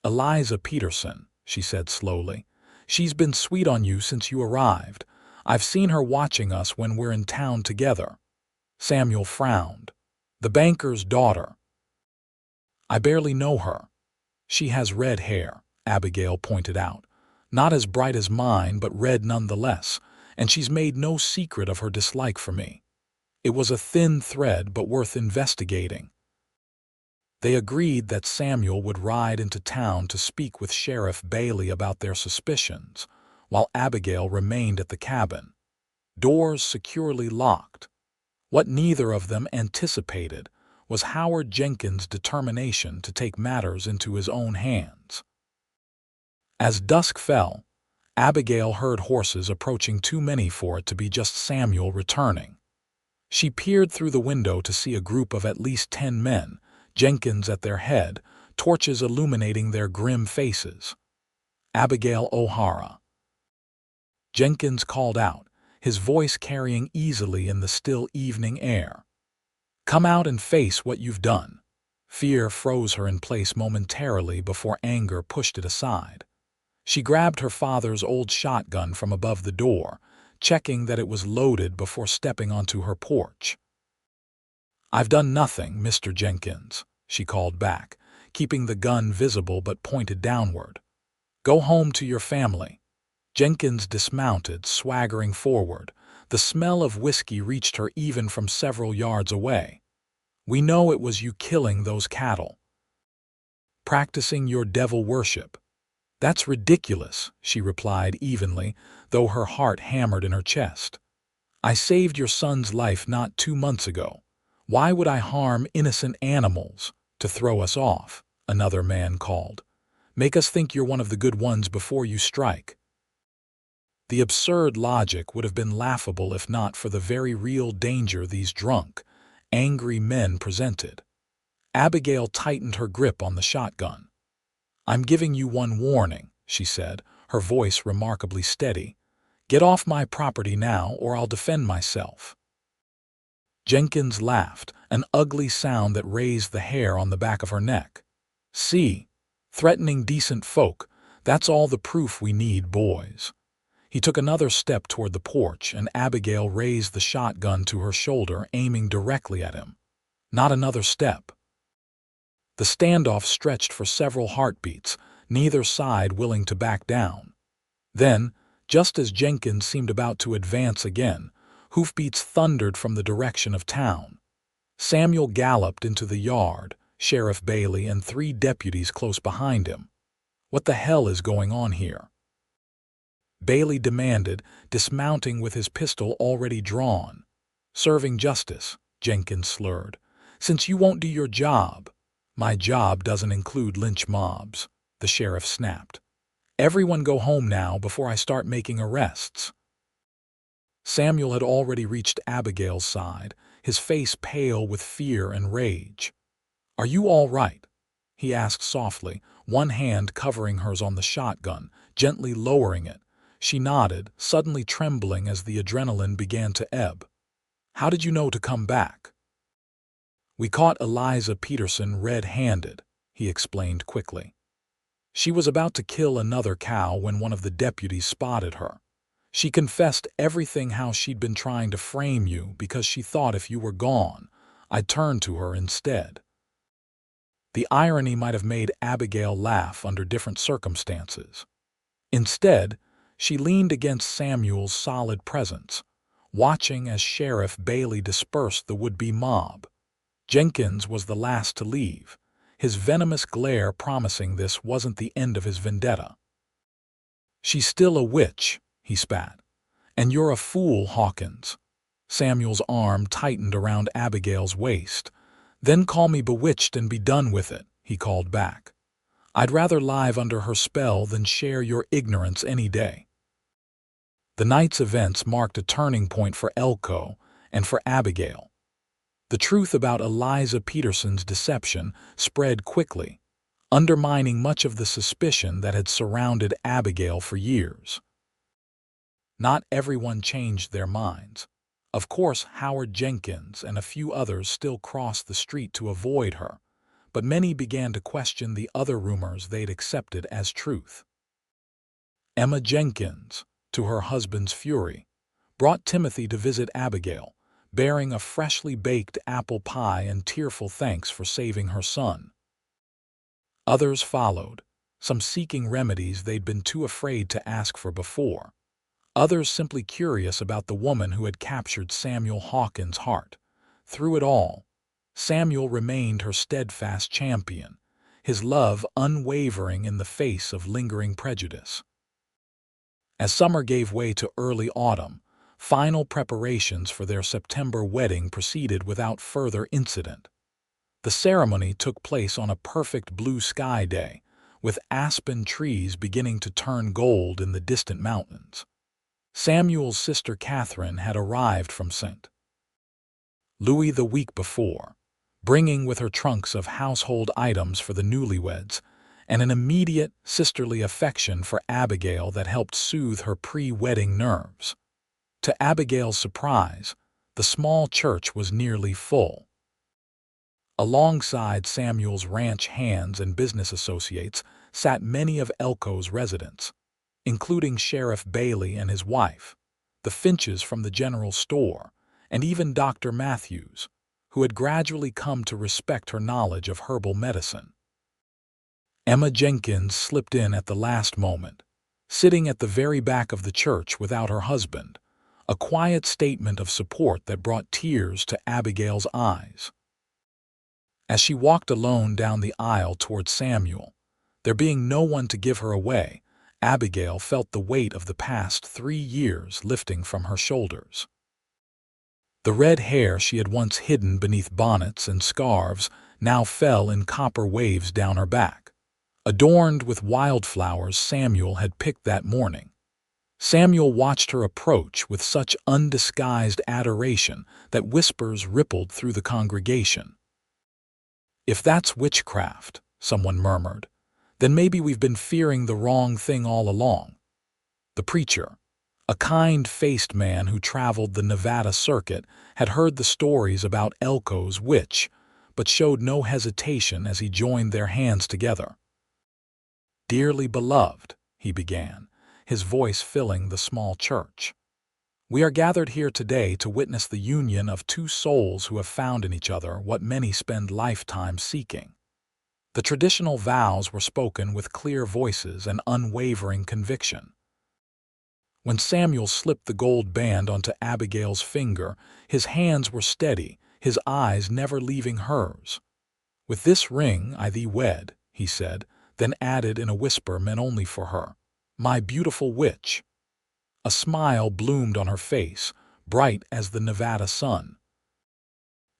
Eliza Peterson, she said slowly. She's been sweet on you since you arrived. I've seen her watching us when we're in town together. Samuel frowned. The banker's daughter. I barely know her. She has red hair, Abigail pointed out. Not as bright as mine, but red nonetheless, and she's made no secret of her dislike for me. It was a thin thread, but worth investigating. They agreed that Samuel would ride into town to speak with Sheriff Bailey about their suspicions, while Abigail remained at the cabin. Doors securely locked. What neither of them anticipated was Howard Jenkins' determination to take matters into his own hands. As dusk fell, Abigail heard horses approaching, too many for it to be just Samuel returning. She peered through the window to see a group of at least 10 men, Jenkins at their head, torches illuminating their grim faces. Abigail O'Hara. Jenkins called out, his voice carrying easily in the still evening air. Come out and face what you've done. Fear froze her in place momentarily before anger pushed it aside. She grabbed her father's old shotgun from above the door, checking that it was loaded before stepping onto her porch. I've done nothing, Mr. Jenkins, she called back, keeping the gun visible but pointed downward. Go home to your family. Jenkins dismounted, swaggering forward. The smell of whiskey reached her even from several yards away. We know it was you killing those cattle. Practicing your devil worship. That's ridiculous, she replied evenly, though her heart hammered in her chest. I saved your son's life not 2 months ago. Why would I harm innocent animals? To throw us off, another man called. Make us think you're one of the good ones before you strike. The absurd logic would have been laughable if not for the very real danger these drunk, angry men presented. Abigail tightened her grip on the shotgun. I'm giving you one warning, she said, her voice remarkably steady. Get off my property now or I'll defend myself. Jenkins laughed, an ugly sound that raised the hair on the back of her neck. See, threatening decent folk, that's all the proof we need, boys. He took another step toward the porch, and Abigail raised the shotgun to her shoulder, aiming directly at him. Not another step. The standoff stretched for several heartbeats, neither side willing to back down. Then, just as Jenkins seemed about to advance again, hoofbeats thundered from the direction of town. Samuel galloped into the yard, Sheriff Bailey and 3 deputies close behind him. What the hell is going on here? Bailey demanded, dismounting with his pistol already drawn. Serving justice, Jenkins slurred. Since you won't do your job. My job doesn't include lynch mobs, the sheriff snapped. Everyone go home now before I start making arrests. Samuel had already reached Abigail's side, his face pale with fear and rage. Are you all right? He asked softly, one hand covering hers on the shotgun, gently lowering it. She nodded, suddenly trembling as the adrenaline began to ebb. How did you know to come back? We caught Eliza Peterson red-handed, he explained quickly. She was about to kill another cow when one of the deputies spotted her. She confessed everything, how she'd been trying to frame you because she thought if you were gone, I'd turn to her instead. The irony might have made Abigail laugh under different circumstances. Instead, she leaned against Samuel's solid presence, watching as Sheriff Bailey dispersed the would-be mob. Jenkins was the last to leave, his venomous glare promising this wasn't the end of his vendetta. She's still a witch, he spat. And you're a fool, Hawkins. Samuel's arm tightened around Abigail's waist. Then call me bewitched and be done with it, he called back. I'd rather live under her spell than share your ignorance any day. The night's events marked a turning point for Elko and for Abigail. The truth about Eliza Peterson's deception spread quickly, undermining much of the suspicion that had surrounded Abigail for years. Not everyone changed their minds. Of course, Howard Jenkins and a few others still crossed the street to avoid her, but many began to question the other rumors they'd accepted as truth. Emma Jenkins, to her husband's fury, brought Timothy to visit Abigail, bearing a freshly baked apple pie and tearful thanks for saving her son. Others followed, some seeking remedies they'd been too afraid to ask for before, others simply curious about the woman who had captured Samuel Hawkins' heart. Through it all, Samuel remained her steadfast champion, his love unwavering in the face of lingering prejudice. As summer gave way to early autumn, final preparations for their September wedding proceeded without further incident. The ceremony took place on a perfect blue sky day, with aspen trees beginning to turn gold in the distant mountains. Samuel's sister Catherine had arrived from St. Louis the week before, bringing with her trunks of household items for the newlyweds and an immediate sisterly affection for Abigail that helped soothe her pre-wedding nerves. To Abigail's surprise, the small church was nearly full. Alongside Samuel's ranch hands and business associates sat many of Elko's residents, including Sheriff Bailey and his wife, the Finches from the general store, and even Dr. Matthews, who had gradually come to respect her knowledge of herbal medicine. Emma Jenkins slipped in at the last moment, sitting at the very back of the church without her husband, a quiet statement of support that brought tears to Abigail's eyes. As she walked alone down the aisle toward Samuel, there being no one to give her away, Abigail felt the weight of the past 3 years lifting from her shoulders. The red hair she had once hidden beneath bonnets and scarves now fell in copper waves down her back, adorned with wildflowers Samuel had picked that morning. Samuel watched her approach with such undisguised adoration that whispers rippled through the congregation. "If that's witchcraft," someone murmured, "then maybe we've been fearing the wrong thing all along." The preacher, a kind-faced man who traveled the Nevada circuit, had heard the stories about Elko's witch, but showed no hesitation as he joined their hands together. "Dearly beloved," he began, his voice filling the small church, "we are gathered here today to witness the union of 2 souls who have found in each other what many spend lifetimes seeking." The traditional vows were spoken with clear voices and unwavering conviction. When Samuel slipped the gold band onto Abigail's finger, his hands were steady, his eyes never leaving hers. "With this ring I thee wed," he said, then added in a whisper meant only for her, "my beautiful witch." A smile bloomed on her face, bright as the Nevada sun.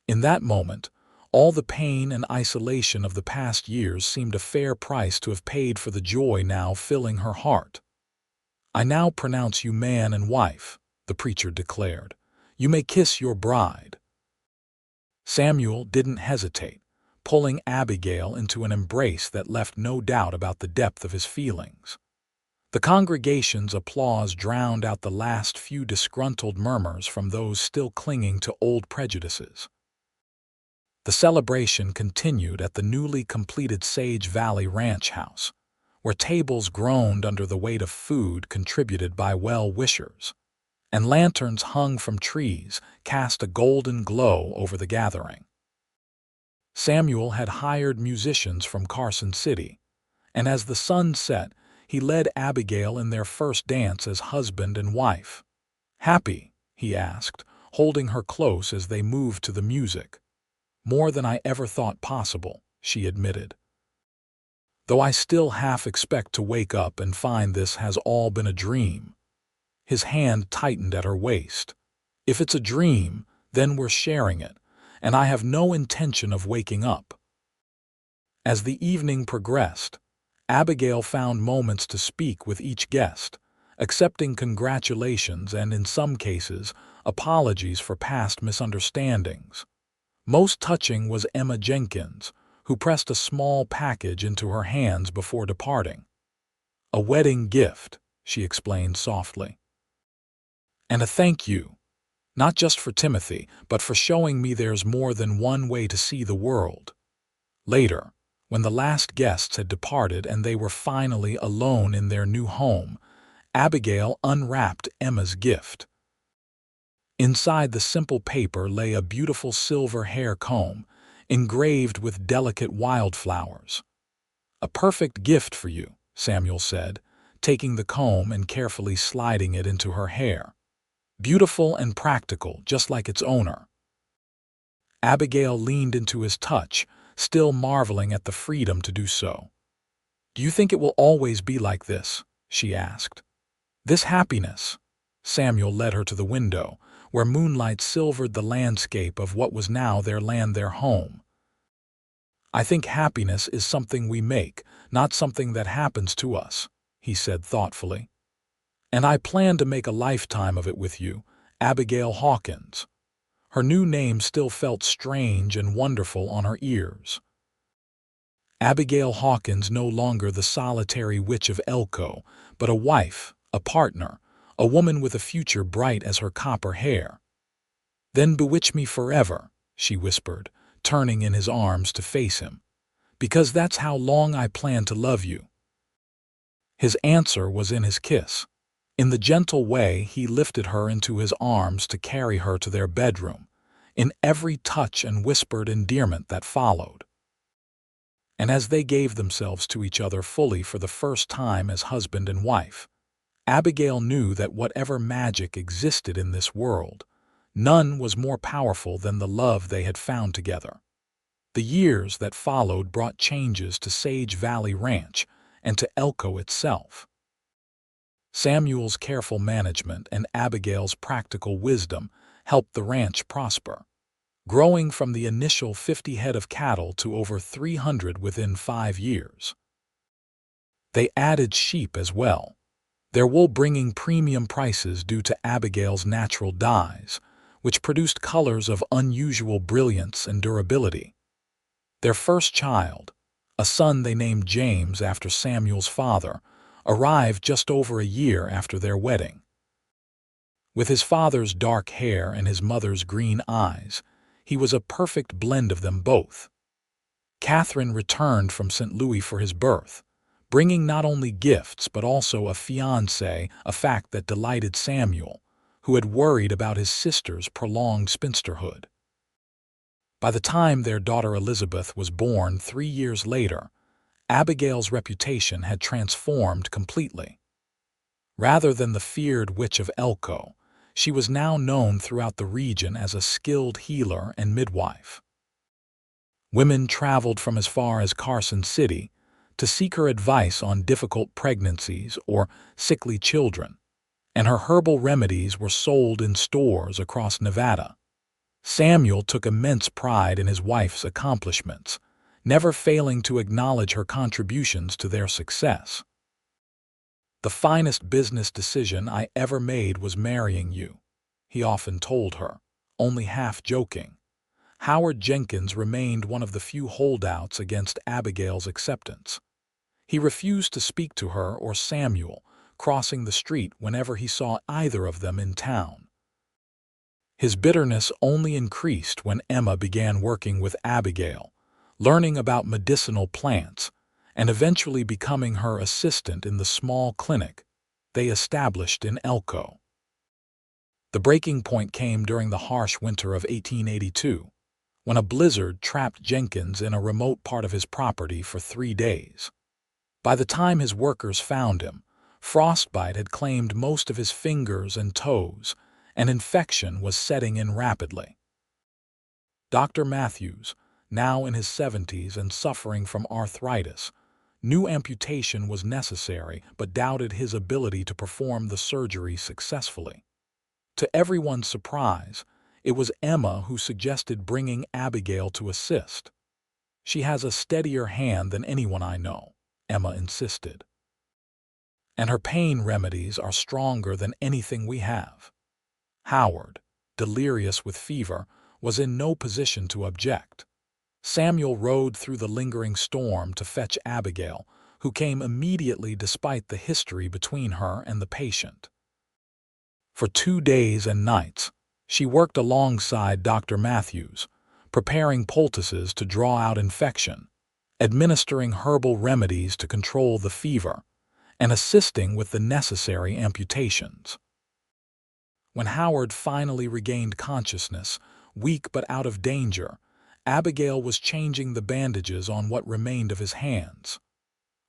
In that moment, all the pain and isolation of the past years seemed a fair price to have paid for the joy now filling her heart. "I now pronounce you man and wife," the preacher declared. "You may kiss your bride." Samuel didn't hesitate, pulling Abigail into an embrace that left no doubt about the depth of his feelings. The congregation's applause drowned out the last few disgruntled murmurs from those still clinging to old prejudices. The celebration continued at the newly completed Sage Valley Ranch House, where tables groaned under the weight of food contributed by well-wishers, and lanterns hung from trees cast a golden glow over the gathering. Samuel had hired musicians from Carson City, and as the sun set, he led Abigail in their first dance as husband and wife. "Happy?" he asked, holding her close as they moved to the music. "More than I ever thought possible," she admitted. "Though I still half expect to wake up and find this has all been a dream." His hand tightened at her waist. "If it's a dream, then we're sharing it, and I have no intention of waking up." As the evening progressed, Abigail found moments to speak with each guest, accepting congratulations and, in some cases, apologies for past misunderstandings. Most touching was Emma Jenkins, who pressed a small package into her hands before departing. "A wedding gift," she explained softly. "And a thank you, not just for Timothy, but for showing me there's more than one way to see the world." Later, when the last guests had departed and they were finally alone in their new home, Abigail unwrapped Emma's gift. Inside the simple paper lay a beautiful silver hair comb, engraved with delicate wildflowers. "A perfect gift for you," Samuel said, taking the comb and carefully sliding it into her hair. "Beautiful and practical, just like its owner." Abigail leaned into his touch, still marveling at the freedom to do so. "Do you think it will always be like this?" she asked. "This happiness?" Samuel led her to the window, where moonlight silvered the landscape of what was now their land, their home. "I think happiness is something we make, not something that happens to us," he said thoughtfully. "And I plan to make a lifetime of it with you, Abigail Hawkins." Her new name still felt strange and wonderful on her ears. Abigail Hawkins, no longer the solitary witch of Elko, but a wife, a partner, a woman with a future bright as her copper hair. "Then bewitch me forever," she whispered, turning in his arms to face him, "because that's how long I plan to love you." His answer was in his kiss. In the gentle way he lifted her into his arms to carry her to their bedroom, in every touch and whispered endearment that followed. And as they gave themselves to each other fully for the first time as husband and wife, Abigail knew that whatever magic existed in this world, none was more powerful than the love they had found together. The years that followed brought changes to Sage Valley Ranch and to Elko itself. Samuel's careful management and Abigail's practical wisdom helped the ranch prosper, growing from the initial 50 head of cattle to over 300 within 5 years. They added sheep as well, their wool bringing premium prices due to Abigail's natural dyes, which produced colors of unusual brilliance and durability. Their first child, a son they named James after Samuel's father, arrived just over a year after their wedding. With his father's dark hair and his mother's green eyes, he was a perfect blend of them both. Catherine returned from St. Louis for his birth, bringing not only gifts but also a fiancé, a fact that delighted Samuel, who had worried about his sister's prolonged spinsterhood. By the time their daughter Elizabeth was born 3 years later, Abigail's reputation had transformed completely. Rather than the feared witch of Elko, she was now known throughout the region as a skilled healer and midwife. Women traveled from as far as Carson City to seek her advice on difficult pregnancies or sickly children, and her herbal remedies were sold in stores across Nevada. Samuel took immense pride in his wife's accomplishments, never failing to acknowledge her contributions to their success. "The finest business decision I ever made was marrying you," he often told her, only half joking. Howard Jenkins remained one of the few holdouts against Abigail's acceptance. He refused to speak to her or Samuel, crossing the street whenever he saw either of them in town. His bitterness only increased when Emma began working with Abigail, learning about medicinal plants, and eventually becoming her assistant in the small clinic they established in Elko. The breaking point came during the harsh winter of 1882, when a blizzard trapped Jenkins in a remote part of his property for 3 days. By the time his workers found him, frostbite had claimed most of his fingers and toes, and infection was setting in rapidly. Dr. Matthews, now in his 70s and suffering from arthritis, knew amputation was necessary but doubted his ability to perform the surgery successfully. To everyone's surprise, it was Emma who suggested bringing Abigail to assist. "She has a steadier hand than anyone I know," Emma insisted. "And her pain remedies are stronger than anything we have." Howard, delirious with fever, was in no position to object. Samuel rode through the lingering storm to fetch Abigail, who came immediately despite the history between her and the patient. For 2 days and nights, she worked alongside Dr. Matthews, preparing poultices to draw out infection, administering herbal remedies to control the fever, and assisting with the necessary amputations. When Howard finally regained consciousness, weak but out of danger, Abigail was changing the bandages on what remained of his hands.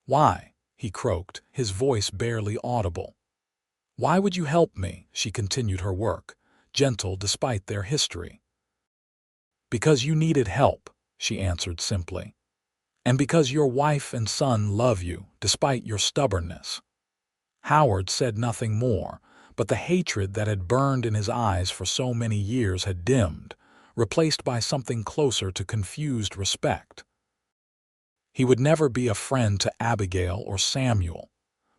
"Why?" he croaked, his voice barely audible. "Why would you help me?" She continued her work, gentle despite their history. "Because you needed help," she answered simply. "And because your wife and son love you, despite your stubbornness." Howard said nothing more, but the hatred that had burned in his eyes for so many years had dimmed, replaced by something closer to confused respect. He would never be a friend to Abigail or Samuel,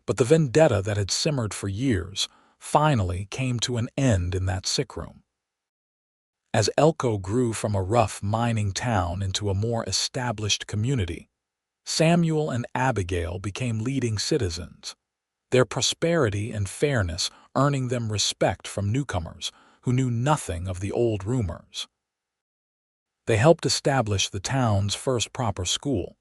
but the vendetta that had simmered for years finally came to an end in that sickroom. As Elko grew from a rough mining town into a more established community, Samuel and Abigail became leading citizens, their prosperity and fairness earning them respect from newcomers who knew nothing of the old rumors. They helped establish the town's first proper school,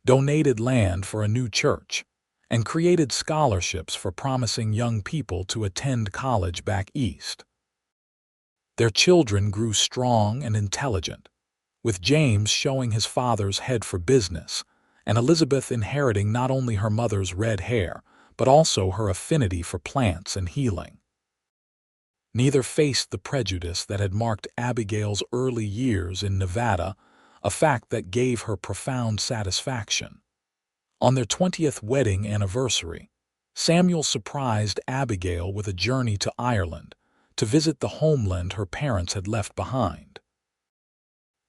donated land for a new church, and created scholarships for promising young people to attend college back east. Their children grew strong and intelligent, with James showing his father's head for business, and Elizabeth inheriting not only her mother's red hair, but also her affinity for plants and healing. Neither faced the prejudice that had marked Abigail's early years in Nevada, a fact that gave her profound satisfaction. On their 20th wedding anniversary, Samuel surprised Abigail with a journey to Ireland to visit the homeland her parents had left behind.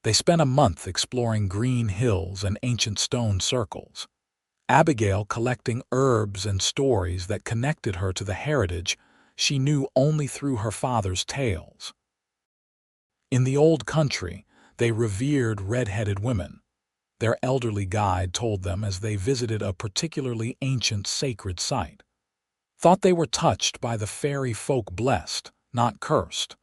They spent a month exploring green hills and ancient stone circles, Abigail collecting herbs and stories that connected her to the heritage she knew only through her father's tales. In the old country, they revered red-headed women, their elderly guide told them as they visited a particularly ancient sacred site. Thought they were touched by the fairy folk blessed, not cursed.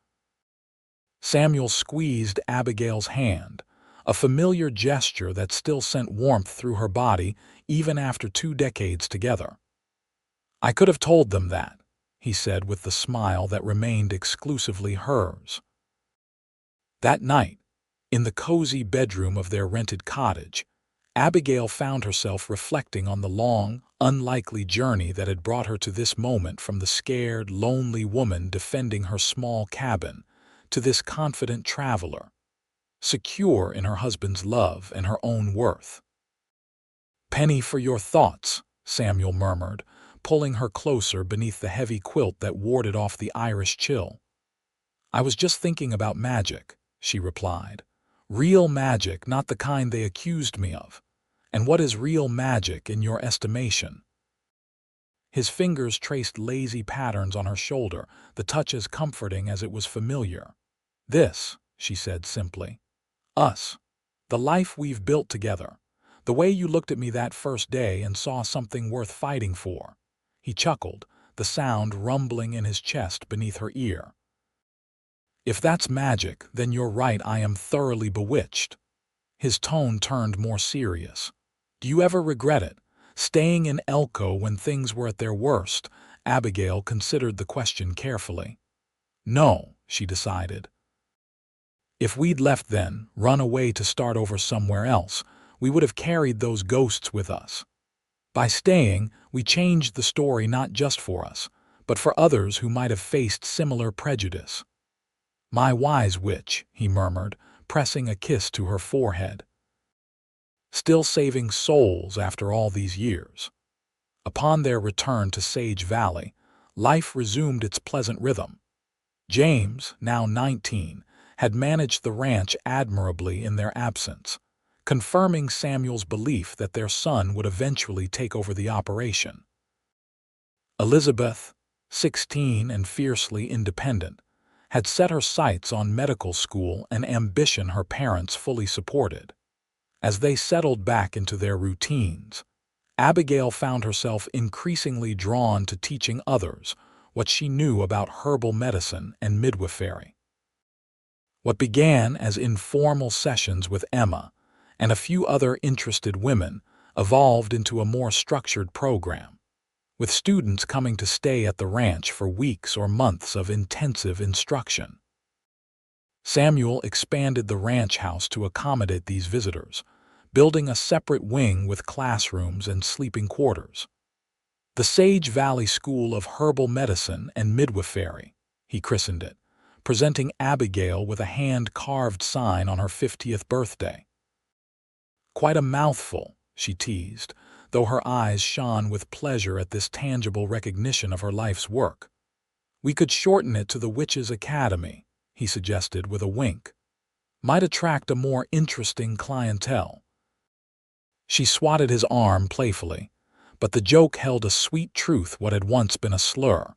Samuel squeezed Abigail's hand, a familiar gesture that still sent warmth through her body even after 2 decades together. "I could have told them that," he said with the smile that remained exclusively hers. That night, in the cozy bedroom of their rented cottage, Abigail found herself reflecting on the long, unlikely journey that had brought her to this moment, from the scared, lonely woman defending her small cabin to this confident traveler, secure in her husband's love and her own worth. "Penny for your thoughts," Samuel murmured, pulling her closer beneath the heavy quilt that warded off the Irish chill. "I was just thinking about magic," she replied. "Real magic, not the kind they accused me of. And what is real magic in your estimation?" His fingers traced lazy patterns on her shoulder, the touch as comforting as it was familiar. "This," she said simply. "Us. The life we've built together. The way you looked at me that first day and saw something worth fighting for." He chuckled, the sound rumbling in his chest beneath her ear. "If that's magic, then you're right, I am thoroughly bewitched." His tone turned more serious. "Do you ever regret it? Staying in Elko when things were at their worst?" Abigail considered the question carefully. "No," she decided. "If we'd left then, run away to start over somewhere else, we would have carried those ghosts with us. By staying, we changed the story not just for us, but for others who might have faced similar prejudice." "My wise witch," he murmured, pressing a kiss to her forehead. Still saving souls after all these years. Upon their return to Sage Valley, life resumed its pleasant rhythm. James, now 19, had managed the ranch admirably in their absence, confirming Samuel's belief that their son would eventually take over the operation. Elizabeth, 16 and fiercely independent, had set her sights on medical school, an ambition her parents fully supported. As they settled back into their routines, Abigail found herself increasingly drawn to teaching others what she knew about herbal medicine and midwifery. What began as informal sessions with Emma and a few other interested women evolved into a more structured program, with students coming to stay at the ranch for weeks or months of intensive instruction. Samuel expanded the ranch house to accommodate these visitors, building a separate wing with classrooms and sleeping quarters. The Sage Valley School of Herbal Medicine and Midwifery, he christened it, presenting Abigail with a hand-carved sign on her 50th birthday. Quite a mouthful, she teased, though her eyes shone with pleasure at this tangible recognition of her life's work. We could shorten it to the Witches' Academy, he suggested with a wink. Might attract a more interesting clientele. She swatted his arm playfully, but the joke held a sweet truth what had once been a slur.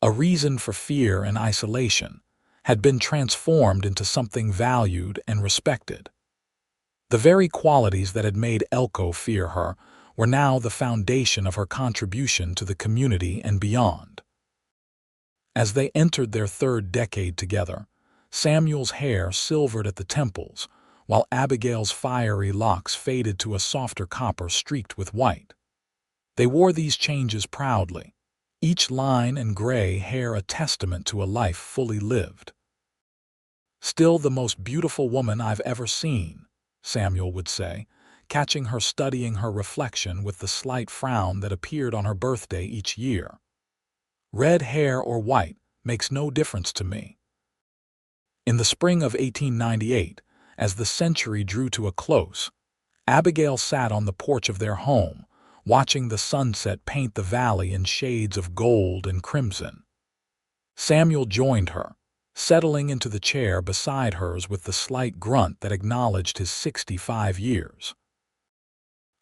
A reason for fear and isolation had been transformed into something valued and respected. The very qualities that had made Elko fear her were now the foundation of her contribution to the community and beyond. As they entered their third decade together, Samuel's hair silvered at the temples, while Abigail's fiery locks faded to a softer copper streaked with white. They wore these changes proudly, each line and gray hair a testament to a life fully lived. "Still the most beautiful woman I've ever seen," Samuel would say, catching her studying her reflection with the slight frown that appeared on her birthday each year. "Red hair or white makes no difference to me." In the spring of 1898, as the century drew to a close, Abigail sat on the porch of their home, watching the sunset paint the valley in shades of gold and crimson. Samuel joined her, settling into the chair beside hers with the slight grunt that acknowledged his 65 years.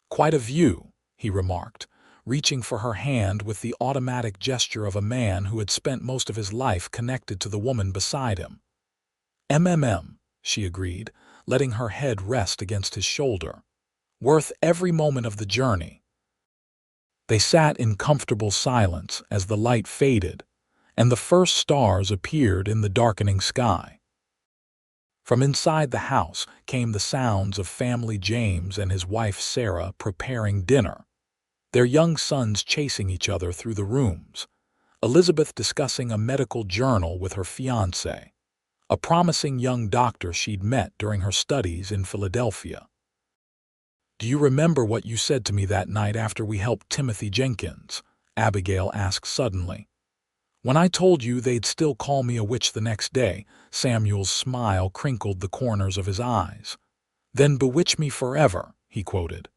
"Quite a view," he remarked, reaching for her hand with the automatic gesture of a man who had spent most of his life connected to the woman beside him. She agreed, letting her head rest against his shoulder. "Worth every moment of the journey." They sat in comfortable silence as the light faded, and the first stars appeared in the darkening sky. From inside the house came the sounds of family James and his wife Sarah preparing dinner, their young sons chasing each other through the rooms, Elizabeth discussing a medical journal with her fiancé, a promising young doctor she'd met during her studies in Philadelphia. "Do you remember what you said to me that night after we helped Timothy Jenkins?" Abigail asked suddenly. "When I told you they'd still call me a witch the next day," Samuel's smile crinkled the corners of his eyes. "Then bewitch me forever," he quoted.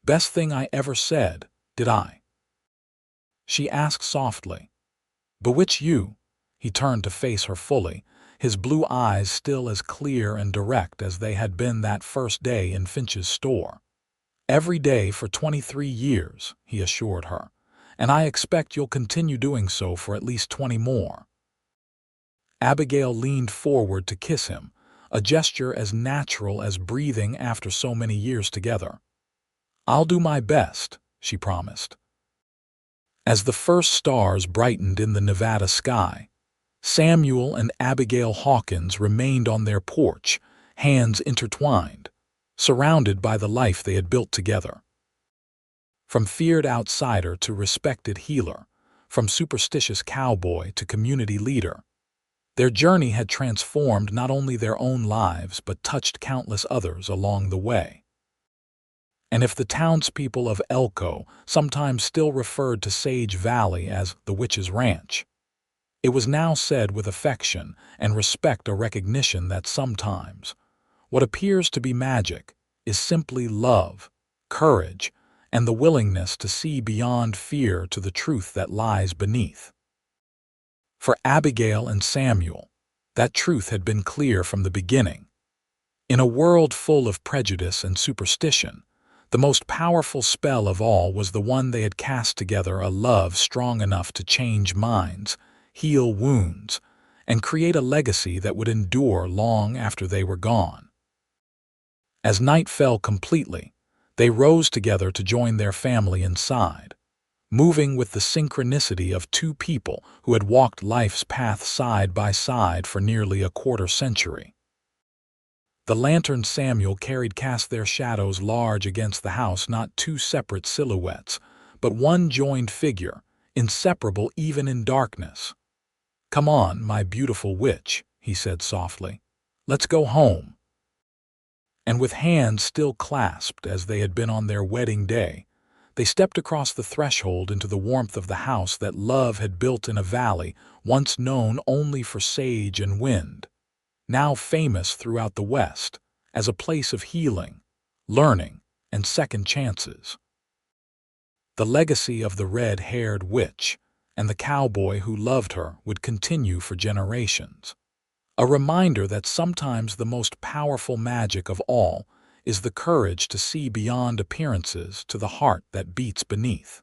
"Best thing I ever said, did I?" She asked softly. "Bewitch you?" He turned to face her fully, his blue eyes still as clear and direct as they had been that first day in Finch's store. "Every day for 23 years, he assured her, "and I expect you'll continue doing so for at least 20 more. Abigail leaned forward to kiss him, a gesture as natural as breathing after so many years together. "I'll do my best," she promised. As the first stars brightened in the Nevada sky, Samuel and Abigail Hawkins remained on their porch, hands intertwined, surrounded by the life they had built together. From feared outsider to respected healer, from superstitious cowboy to community leader, their journey had transformed not only their own lives but touched countless others along the way. And if the townspeople of Elko sometimes still referred to Sage Valley as the Witch's Ranch, it was now said with affection and respect, a recognition that sometimes what appears to be magic is simply love, courage, and the willingness to see beyond fear to the truth that lies beneath. For Abigail and Samuel, that truth had been clear from the beginning. In a world full of prejudice and superstition, the most powerful spell of all was the one they had cast together, a love strong enough to change minds, heal wounds, and create a legacy that would endure long after they were gone. As night fell completely, they rose together to join their family inside, moving with the synchronicity of two people who had walked life's path side by side for nearly a quarter-century. The lantern Samuel carried cast their shadows large against the house, not two separate silhouettes, but one joined figure, inseparable even in darkness. "Come on, my beautiful witch," he said softly. "Let's go home." And with hands still clasped as they had been on their wedding day, they stepped across the threshold into the warmth of the house that love had built in a valley once known only for sage and wind, now famous throughout the West as a place of healing, learning, and second chances. The legacy of the red-haired witch and the cowboy who loved her would continue for generations. A reminder that sometimes the most powerful magic of all is the courage to see beyond appearances to the heart that beats beneath.